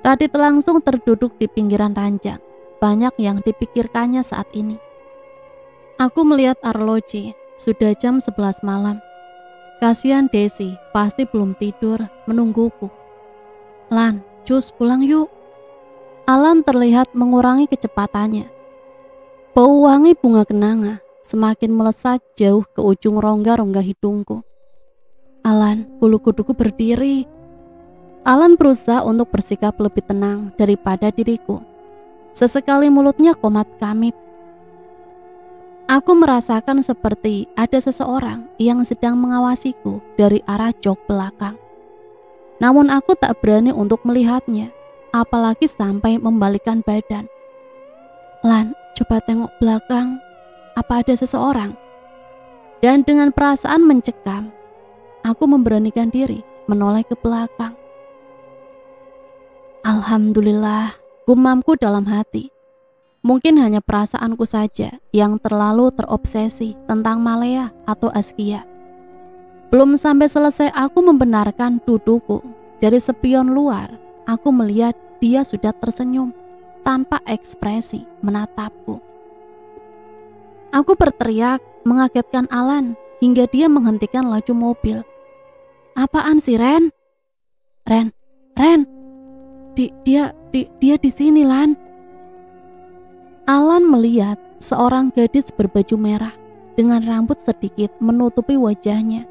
Radit langsung terduduk di pinggiran ranjang. Banyak yang dipikirkannya saat ini. Aku melihat arloji, sudah jam 11 malam. Kasihan Desi, pasti belum tidur, menungguku. "Lan, cus pulang yuk." Alan terlihat mengurangi kecepatannya. Bau wangi bunga kenanga semakin melesat jauh ke ujung rongga-rongga hidungku. "Alan, bulu kuduku berdiri." Alan berusaha untuk bersikap lebih tenang daripada diriku. Sesekali mulutnya komat kamit. Aku merasakan seperti ada seseorang yang sedang mengawasiku dari arah jok belakang. Namun aku tak berani untuk melihatnya, apalagi sampai membalikkan badan. "Lan, coba tengok belakang, apa ada seseorang?" Dan dengan perasaan mencekam, aku memberanikan diri menoleh ke belakang. Alhamdulillah, gumamku dalam hati. Mungkin hanya perasaanku saja yang terlalu terobsesi tentang Malea atau Askia. Belum sampai selesai aku membenarkan duduku. Dari spion luar, aku melihat dia sudah tersenyum tanpa ekspresi menatapku. Aku berteriak mengagetkan Alan hingga dia menghentikan laju mobil. "Apaan sih, Ren? Ren, dia di sini, Lan." Alan melihat seorang gadis berbaju merah dengan rambut sedikit menutupi wajahnya.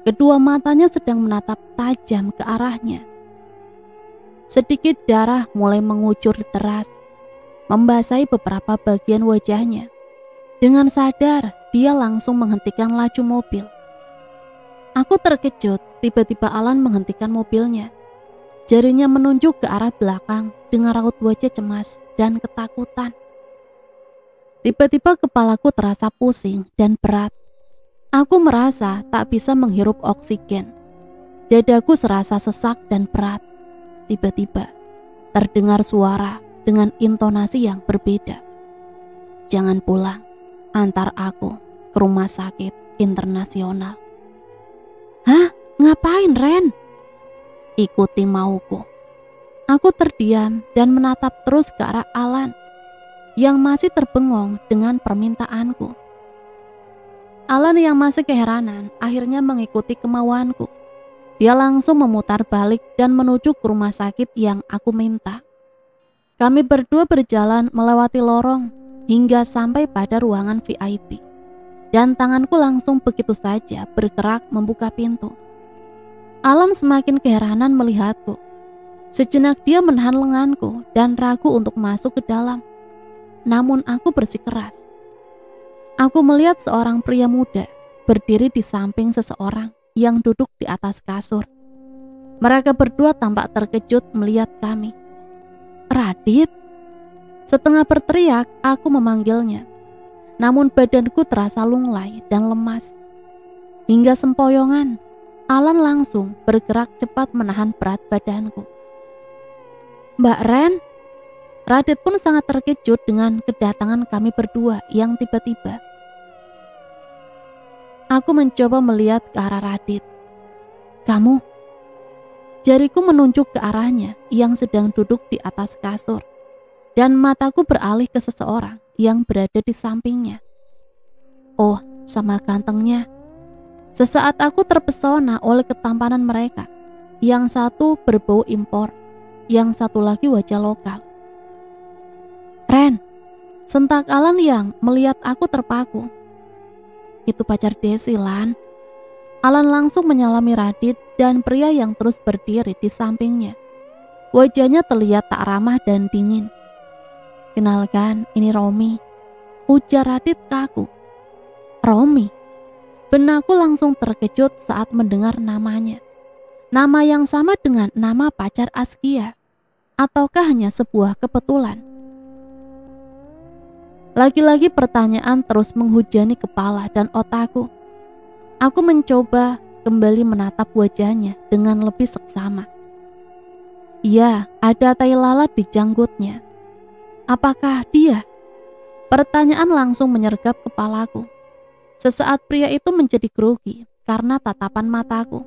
Kedua matanya sedang menatap tajam ke arahnya. Sedikit darah mulai mengucur deras, membasahi beberapa bagian wajahnya. Dengan sadar, dia langsung menghentikan laju mobil. Aku terkejut, tiba-tiba Alan menghentikan mobilnya. Jarinya menunjuk ke arah belakang dengan raut wajah cemas dan ketakutan. Tiba-tiba kepalaku terasa pusing dan berat. Aku merasa tak bisa menghirup oksigen. Dadaku serasa sesak dan berat. Tiba-tiba terdengar suara dengan intonasi yang berbeda. "Jangan pulang, antar aku ke rumah sakit internasional." "Hah? Ngapain, Ren?" Ikuti mauku. Aku terdiam dan menatap terus ke arah Alan yang masih terbengong dengan permintaanku. Alan yang masih keheranan akhirnya mengikuti kemauanku. Dia langsung memutar balik dan menuju ke rumah sakit yang aku minta. Kami berdua berjalan melewati lorong hingga sampai pada ruangan VIP. Dan tanganku langsung begitu saja bergerak membuka pintu. Alan semakin keheranan melihatku. Sejenak dia menahan lenganku dan ragu untuk masuk ke dalam. Namun aku bersikeras. Aku melihat seorang pria muda berdiri di samping seseorang yang duduk di atas kasur. Mereka berdua tampak terkejut melihat kami. Radit? Setengah berteriak, aku memanggilnya. Namun badanku terasa lunglai dan lemas. Hingga sempoyongan, Alan langsung bergerak cepat menahan berat badanku. Mbak Ren? Radit pun sangat terkejut dengan kedatangan kami berdua yang tiba-tiba. Aku mencoba melihat ke arah Radit. Kamu? Jariku menunjuk ke arahnya yang sedang duduk di atas kasur. Dan mataku beralih ke seseorang yang berada di sampingnya. Oh, sama gantengnya. Sesaat aku terpesona oleh ketampanan mereka. Yang satu berbau impor, yang satu lagi wajah lokal. Ren, sentak Alan yang melihat aku terpaku. Itu pacar Desi, Lan. Alan langsung menyalami Radit dan pria yang terus berdiri di sampingnya. Wajahnya terlihat tak ramah dan dingin. Kenalkan, ini Romi, ujar Radit kaku. Romi? Benakku langsung terkejut saat mendengar namanya. Nama yang sama dengan nama pacar Askia. Ataukah hanya sebuah kebetulan? Lagi-lagi pertanyaan terus menghujani kepala dan otakku. Aku mencoba kembali menatap wajahnya dengan lebih seksama. Iya, ada tai lalat di janggutnya. Apakah dia? Pertanyaan langsung menyergap kepalaku. Sesaat pria itu menjadi grogi karena tatapan mataku.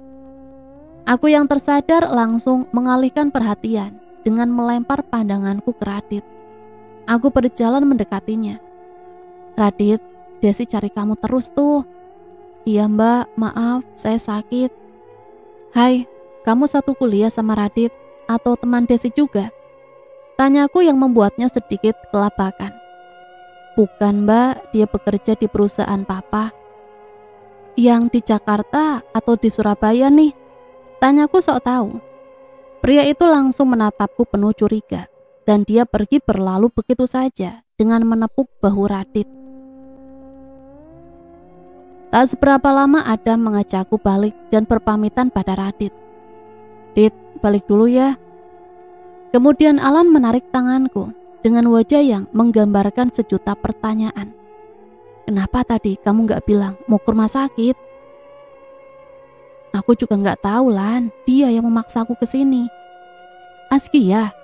Aku yang tersadar langsung mengalihkan perhatian dengan melempar pandanganku ke Radit. Aku berjalan mendekatinya. Radit, Desi cari kamu terus tuh. Iya mbak, maaf, saya sakit. Hai, kamu satu kuliah sama Radit atau teman Desi juga? Tanyaku yang membuatnya sedikit kelabakan. Bukan mbak, dia bekerja di perusahaan papa. Yang di Jakarta atau di Surabaya nih? Tanyaku sok tahu. Pria itu langsung menatapku penuh curiga. Dan dia pergi berlalu begitu saja dengan menepuk bahu Radit. Tak seberapa lama Adam mengajakku balik dan berpamitan pada Radit. Dit, balik dulu ya. Kemudian Alan menarik tanganku dengan wajah yang menggambarkan sejuta pertanyaan. Kenapa tadi kamu gak bilang mau ke rumah sakit? Aku juga gak tahu Lan, dia yang memaksaku ke sini. Askia?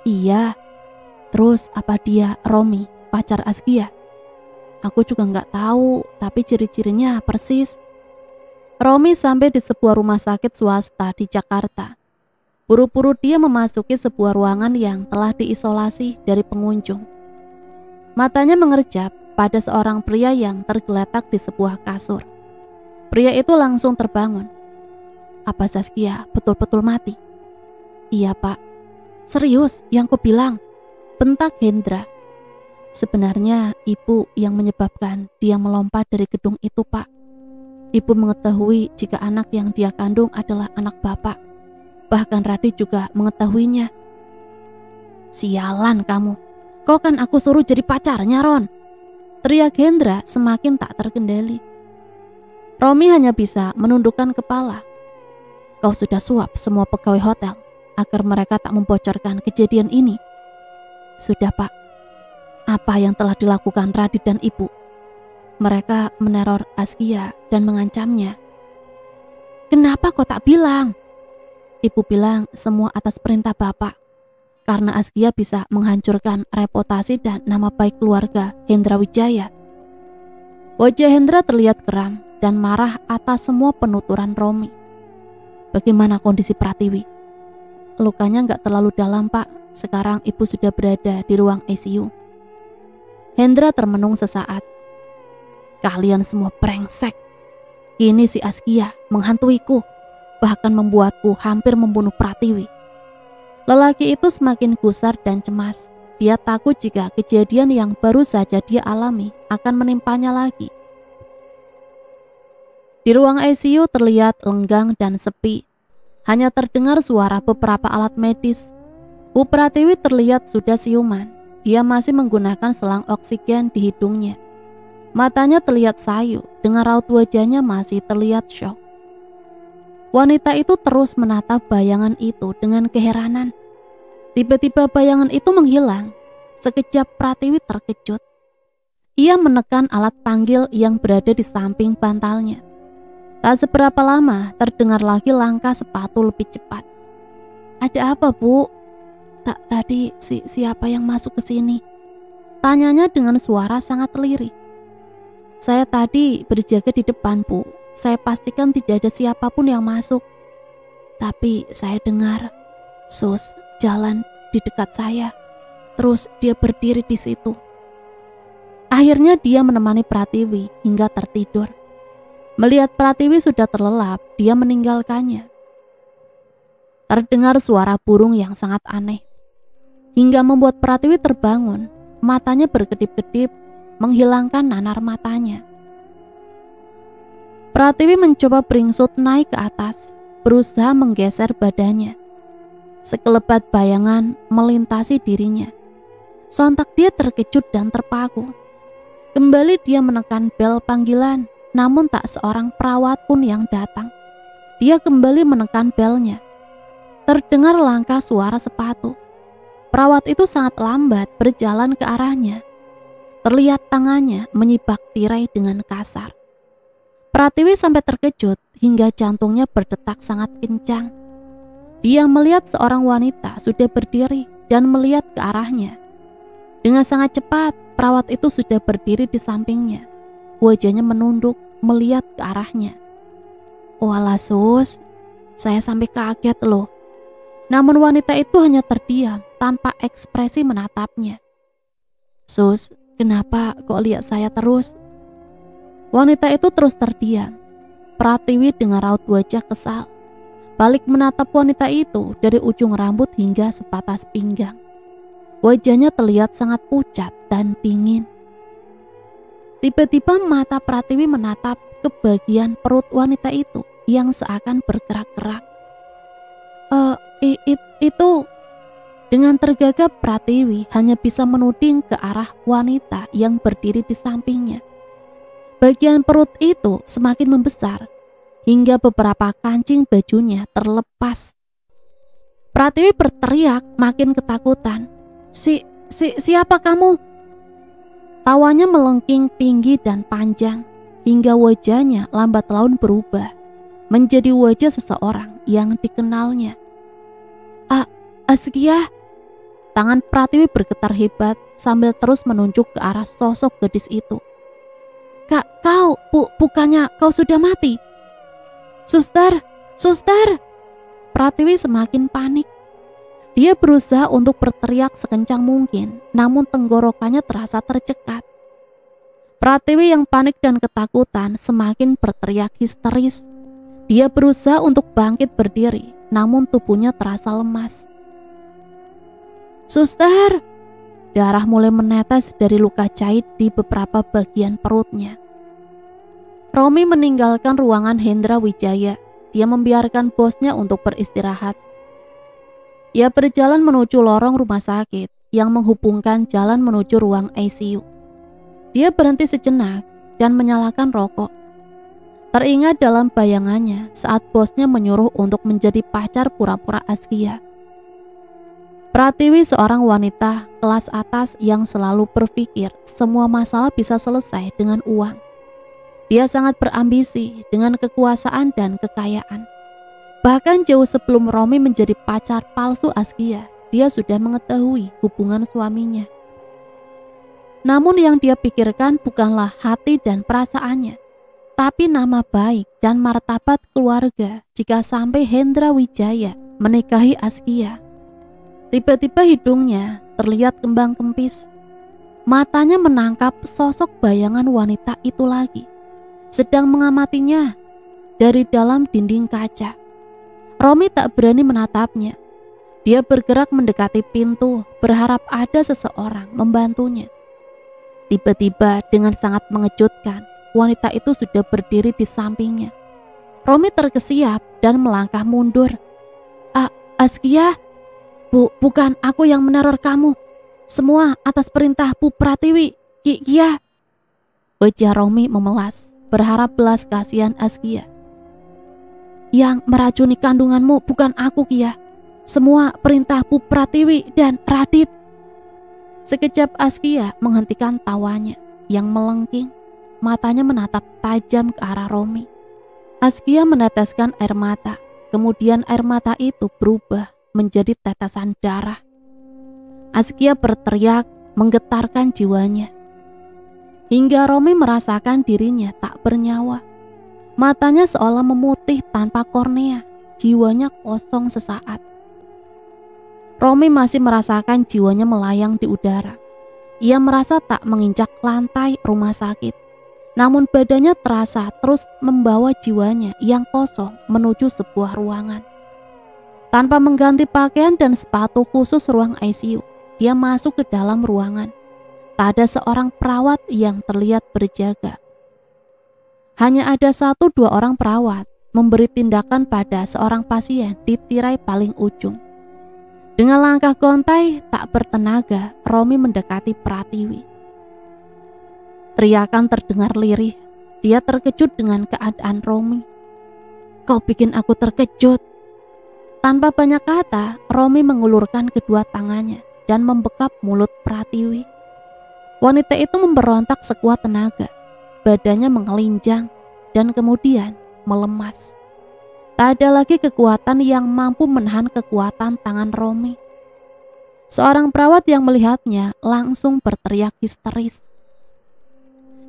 Iya. Terus apa dia Romi, pacar Askia? Aku juga gak tahu, tapi ciri-cirinya persis. Romi sampai di sebuah rumah sakit swasta di Jakarta. Buru-buru dia memasuki sebuah ruangan yang telah diisolasi dari pengunjung. Matanya mengerjap pada seorang pria yang tergeletak di sebuah kasur. Pria itu langsung terbangun. Apa Saskia betul-betul mati? Iya pak. Serius yang kubilang, bentak Hendra. Sebenarnya ibu yang menyebabkan dia melompat dari gedung itu pak. Ibu mengetahui jika anak yang dia kandung adalah anak bapak. Bahkan Radit juga mengetahuinya. Sialan kamu, kau kan aku suruh jadi pacarnya Ron. Teriak Hendra semakin tak terkendali. Romi hanya bisa menundukkan kepala. Kau sudah suap semua pegawai hotel agar mereka tak membocorkan kejadian ini. Sudah pak, apa yang telah dilakukan Radit dan ibu? Mereka meneror Askia dan mengancamnya. Kenapa kau tak bilang? Ibu bilang semua atas perintah bapak. Karena Askia bisa menghancurkan reputasi dan nama baik keluarga Hendra Wijaya. Wajah Hendra terlihat geram dan marah atas semua penuturan Romi. Bagaimana kondisi Pratiwi? Lukanya nggak terlalu dalam, Pak. Sekarang ibu sudah berada di ruang ICU. Hendra termenung sesaat. Kalian semua brengsek. Kini si Askia menghantuiku, bahkan membuatku hampir membunuh Pratiwi. Lelaki itu semakin gusar dan cemas. Dia takut jika kejadian yang baru saja dia alami akan menimpanya lagi. Di ruang ICU terlihat lenggang dan sepi. Hanya terdengar suara beberapa alat medis. Bu Pratiwi terlihat sudah siuman. Dia masih menggunakan selang oksigen di hidungnya. Matanya terlihat sayu, dengan raut wajahnya masih terlihat syok. Wanita itu terus menatap bayangan itu dengan keheranan. Tiba-tiba bayangan itu menghilang. Sekejap Pratiwi terkejut. Ia menekan alat panggil yang berada di samping bantalnya. Tak seberapa lama terdengar lagi langkah sepatu lebih cepat. Ada apa, Bu? Tadi siapa yang masuk ke sini? Tanyanya dengan suara sangat lirih. Saya tadi berjaga di depan, Bu. Saya pastikan tidak ada siapapun yang masuk. Tapi saya dengar Sus jalan di dekat saya. Terus dia berdiri di situ. Akhirnya dia menemani Pratiwi hingga tertidur. Melihat Pratiwi sudah terlelap, dia meninggalkannya. Terdengar suara burung yang sangat aneh. Hingga membuat Pratiwi terbangun, matanya berkedip-kedip, menghilangkan nanar matanya. Pratiwi mencoba beringsut naik ke atas, berusaha menggeser badannya. Sekelebat bayangan melintasi dirinya. Sontak dia terkejut dan terpaku. Kembali dia menekan bel panggilan, namun tak seorang perawat pun yang datang. Dia kembali menekan belnya. Terdengar langkah suara sepatu. Perawat itu sangat lambat berjalan ke arahnya. Terlihat tangannya menyibak tirai dengan kasar. Pratiwi sampai terkejut hingga jantungnya berdetak sangat kencang. Dia melihat seorang wanita sudah berdiri dan melihat ke arahnya. Dengan sangat cepat, perawat itu sudah berdiri di sampingnya. Wajahnya menunduk melihat ke arahnya. Walah Sus, saya sampai kaget loh. Namun wanita itu hanya terdiam tanpa ekspresi menatapnya. Sus, kenapa kok lihat saya terus? Wanita itu terus terdiam. Pratiwi dengan raut wajah kesal balik menatap wanita itu dari ujung rambut hingga sebatas pinggang. Wajahnya terlihat sangat pucat dan dingin. Tiba-tiba mata Pratiwi menatap ke bagian perut wanita itu yang seakan bergerak-gerak. Itu. Dengan tergagap Pratiwi hanya bisa menuding ke arah wanita yang berdiri di sampingnya. Bagian perut itu semakin membesar hingga beberapa kancing bajunya terlepas. Pratiwi berteriak makin ketakutan. Siapa kamu? Tawanya melengking tinggi dan panjang hingga wajahnya lambat laun berubah menjadi wajah seseorang yang dikenalnya. Askia. Tangan Pratiwi bergetar hebat sambil terus menunjuk ke arah sosok gadis itu. Kau, bukannya kau sudah mati? Suster. Pratiwi semakin panik. Dia berusaha untuk berteriak sekencang mungkin, namun tenggorokannya terasa tercekat. Pratiwi yang panik dan ketakutan semakin berteriak histeris. Dia berusaha untuk bangkit berdiri, namun tubuhnya terasa lemas. Suster! Darah mulai menetes dari luka jahit di beberapa bagian perutnya. Romi meninggalkan ruangan Hendra Wijaya. Dia membiarkan bosnya untuk beristirahat. Ia berjalan menuju lorong rumah sakit yang menghubungkan jalan menuju ruang ICU. Dia berhenti sejenak dan menyalakan rokok. Teringat dalam bayangannya saat bosnya menyuruh untuk menjadi pacar pura-pura Askia. Pratiwi seorang wanita kelas atas yang selalu berpikir semua masalah bisa selesai dengan uang. Dia sangat berambisi dengan kekuasaan dan kekayaan. Bahkan jauh sebelum Romi menjadi pacar palsu Askia, dia sudah mengetahui hubungan suaminya. Namun yang dia pikirkan bukanlah hati dan perasaannya, tapi nama baik dan martabat keluarga jika sampai Hendra Wijaya menikahi Askia. Tiba-tiba hidungnya terlihat kembang kempis. Matanya menangkap sosok bayangan wanita itu lagi, sedang mengamatinya dari dalam dinding kaca. Romi tak berani menatapnya. Dia bergerak mendekati pintu, berharap ada seseorang membantunya. Tiba-tiba dengan sangat mengejutkan, wanita itu sudah berdiri di sampingnya. Romi terkesiap dan melangkah mundur. Askia, bukan aku yang meneror kamu. Semua atas perintah Bu Pratiwi, Kia. Wajah Romi memelas, berharap belas kasihan Askia. Yang meracuni kandunganmu bukan aku, Kia. Semua perintah Bu Pratiwi dan Radit. Sekejap Askia menghentikan tawanya yang melengking. Matanya menatap tajam ke arah Romi. Askia meneteskan air mata. Kemudian air mata itu berubah menjadi tetesan darah. Askia berteriak menggetarkan jiwanya. Hingga Romi merasakan dirinya tak bernyawa. Matanya seolah memutih tanpa kornea. Jiwanya kosong sesaat. Romi masih merasakan jiwanya melayang di udara. Ia merasa tak menginjak lantai rumah sakit. Namun badannya terasa terus membawa jiwanya yang kosong menuju sebuah ruangan. Tanpa mengganti pakaian dan sepatu khusus ruang ICU, dia masuk ke dalam ruangan. Tak ada seorang perawat yang terlihat berjaga. Hanya ada 1-2 orang perawat memberi tindakan pada seorang pasien di tirai paling ujung. Dengan langkah gontai tak bertenaga, Romi mendekati Pratiwi. Teriakan terdengar lirih. Dia terkejut dengan keadaan Romi. Kau bikin aku terkejut. Tanpa banyak kata, Romi mengulurkan kedua tangannya dan membekap mulut Pratiwi. Wanita itu memberontak sekuat tenaga. Badannya mengelinjang dan kemudian melemas. Tak ada lagi kekuatan yang mampu menahan kekuatan tangan Romi. Seorang perawat yang melihatnya langsung berteriak histeris.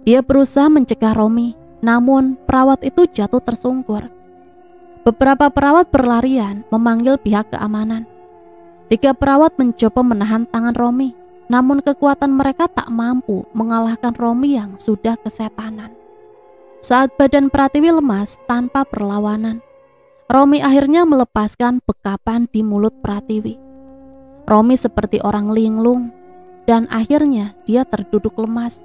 Dia berusaha mencegah Romi, namun perawat itu jatuh tersungkur. Beberapa perawat berlarian memanggil pihak keamanan. 3 perawat mencoba menahan tangan Romi, namun kekuatan mereka tak mampu mengalahkan Romi yang sudah kesetanan. Saat badan Pratiwi lemas tanpa perlawanan, Romi akhirnya melepaskan bekapan di mulut Pratiwi. Romi seperti orang linglung dan akhirnya dia terduduk lemas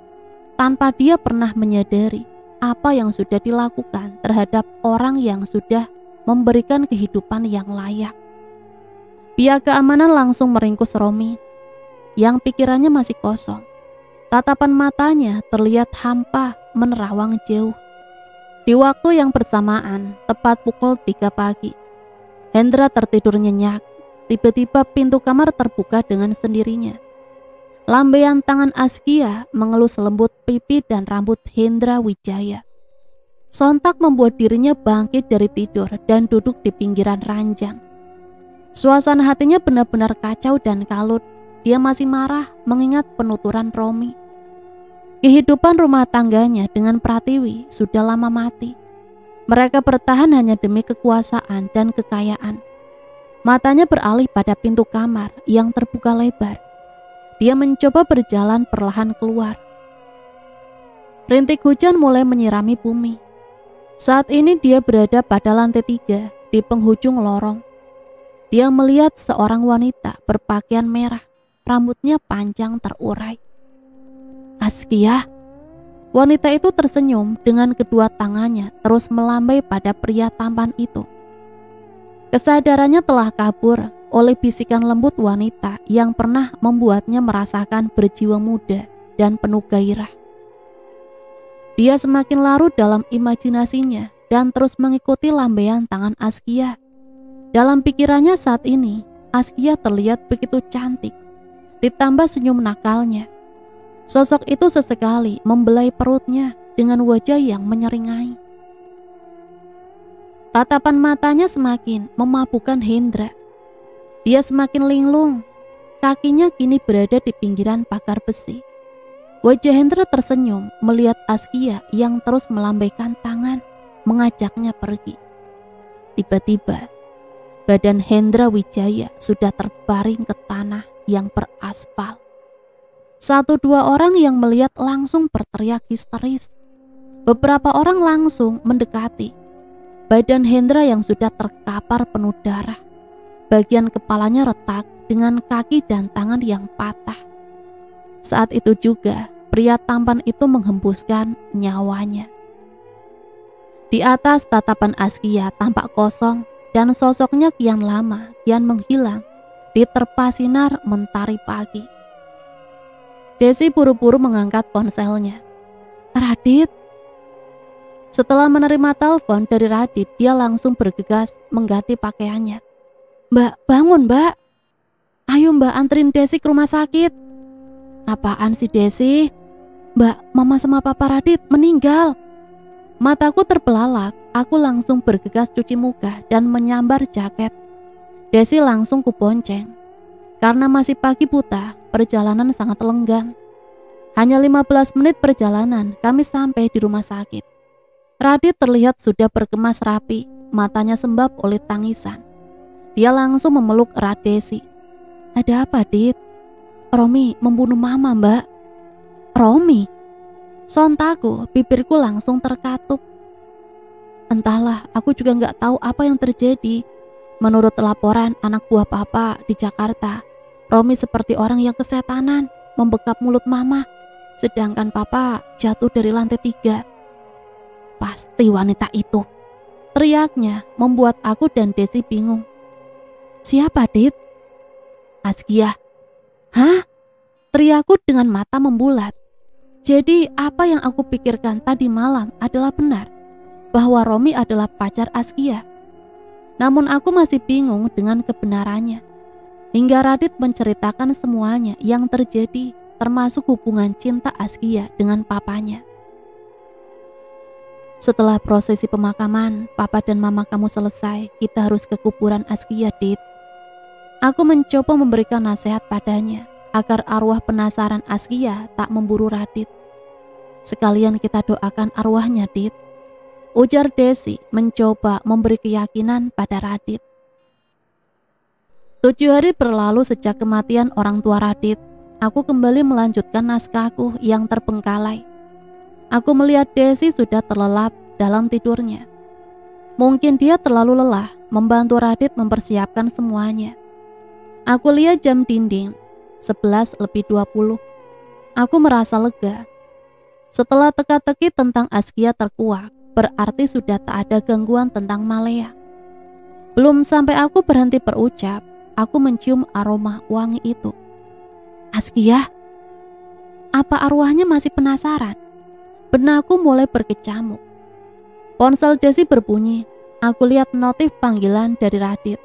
tanpa dia pernah menyadari apa yang sudah dilakukan terhadap orang yang sudah memberikan kehidupan yang layak. Pihak keamanan langsung meringkus Romi yang pikirannya masih kosong. Tatapan matanya terlihat hampa menerawang jauh. Di waktu yang bersamaan, tepat pukul 3 pagi, Hendra tertidur nyenyak. Tiba-tiba pintu kamar terbuka dengan sendirinya. Lambaian tangan Askia mengelus lembut pipi dan rambut Hendra Wijaya. Sontak membuat dirinya bangkit dari tidur dan duduk di pinggiran ranjang. Suasana hatinya benar-benar kacau dan kalut. Dia masih marah mengingat penuturan Romi. Kehidupan rumah tangganya dengan Pratiwi sudah lama mati. Mereka bertahan hanya demi kekuasaan dan kekayaan. Matanya beralih pada pintu kamar yang terbuka lebar. Dia mencoba berjalan perlahan keluar. Rintik hujan mulai menyirami bumi. Saat ini dia berada pada lantai 3 di penghujung lorong. Dia melihat seorang wanita berpakaian merah, rambutnya panjang terurai. Askia. Wanita itu tersenyum dengan kedua tangannya terus melambai pada pria tampan itu. Kesadarannya telah kabur oleh bisikan lembut wanita yang pernah membuatnya merasakan berjiwa muda dan penuh gairah. Dia semakin larut dalam imajinasinya dan terus mengikuti lambaian tangan Askia. Dalam pikirannya saat ini, Askia terlihat begitu cantik, ditambah senyum nakalnya. Sosok itu sesekali membelai perutnya dengan wajah yang menyeringai. Tatapan matanya semakin memabukkan Hendra. Dia semakin linglung. Kakinya kini berada di pinggiran pagar besi. Wajah Hendra tersenyum melihat Askia yang terus melambaikan tangan mengajaknya pergi. Tiba-tiba badan Hendra Wijaya sudah terbaring ke tanah yang beraspal. 1-2 orang yang melihat langsung berteriak histeris. Beberapa orang langsung mendekati. Badan Hendra yang sudah terkapar penuh darah. Bagian kepalanya retak dengan kaki dan tangan yang patah. Saat itu juga pria tampan itu menghembuskan nyawanya. Di atas tatapan Askia tampak kosong dan sosoknya kian lama kian menghilang diterpa sinar mentari pagi. Desi buru-buru mengangkat ponselnya. Radit. Setelah menerima telepon dari Radit, dia langsung bergegas mengganti pakaiannya. Mbak, bangun mbak. Ayo mbak anterin Desi ke rumah sakit. Apaan sih Desi? Mbak, mama sama papa Radit meninggal. Mataku terbelalak, aku langsung bergegas cuci muka dan menyambar jaket. Desi langsung kubonceng. Karena masih pagi buta, perjalanan sangat lenggang. Hanya 15 menit perjalanan, kami sampai di rumah sakit. Radit terlihat sudah berkemas rapi, matanya sembab oleh tangisan. Dia langsung memeluk erat Desi. Ada apa, Dit? Romi membunuh mama, mbak. Romi? Sontaku, bibirku langsung terkatup. Entahlah, aku juga gak tahu apa yang terjadi. Menurut laporan anak buah papa di Jakarta, Romi seperti orang yang kesetanan, membekap mulut mama. Sedangkan papa jatuh dari lantai 3. Pasti wanita itu. Teriaknya membuat aku dan Desi bingung. Siapa, Dit? Askia. Hah? Teriakku dengan mata membulat. Jadi apa yang aku pikirkan tadi malam adalah benar, bahwa Romi adalah pacar Askia. Namun aku masih bingung dengan kebenarannya. Hingga Radit menceritakan semuanya yang terjadi, termasuk hubungan cinta Askia dengan papanya. Setelah prosesi pemakaman, papa dan mama kamu selesai, kita harus ke kuburan Askia, Dit. Aku mencoba memberikan nasihat padanya, agar arwah penasaran Askia tak memburu Radit. Sekalian kita doakan arwahnya, Dit. Ujar Desi mencoba memberi keyakinan pada Radit. 7 hari berlalu sejak kematian orang tua Radit. Aku kembali melanjutkan naskahku yang terbengkalai. Aku melihat Desi sudah terlelap dalam tidurnya. Mungkin dia terlalu lelah membantu Radit mempersiapkan semuanya. Aku lihat jam dinding, 11:20. Aku merasa lega. Setelah teka-teki tentang Askia terkuak, berarti sudah tak ada gangguan tentang Malea. Belum sampai aku berhenti berucap, aku mencium aroma wangi itu. Askia? Apa arwahnya masih penasaran? Benakku mulai berkecamuk. Ponsel Desi berbunyi. Aku lihat notif panggilan dari Radit.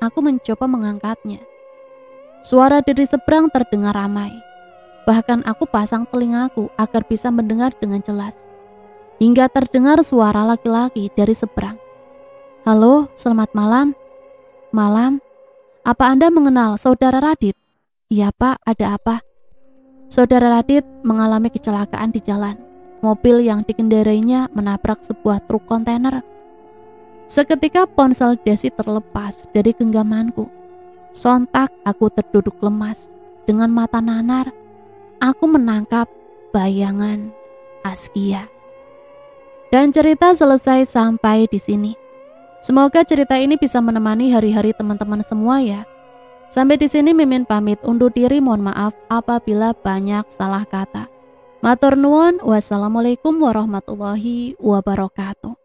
Aku mencoba mengangkatnya. Suara dari seberang terdengar ramai. Bahkan aku pasang telingaku agar bisa mendengar dengan jelas. Hingga terdengar suara laki-laki dari seberang. Halo, selamat malam. Malam. Apa Anda mengenal saudara Radit? Iya Pak, ada apa? Saudara Radit mengalami kecelakaan di jalan. Mobil yang dikendarainya menabrak sebuah truk kontainer. Seketika ponsel Desi terlepas dari genggamanku. Sontak aku terduduk lemas. Dengan mata nanar, aku menangkap bayangan Askia. Dan cerita selesai sampai di sini. Semoga cerita ini bisa menemani hari-hari teman-teman semua ya. Sampai di sini Mimin pamit undur diri, mohon maaf apabila banyak salah kata. Matur nuwun, wassalamualaikum warahmatullahi wabarakatuh.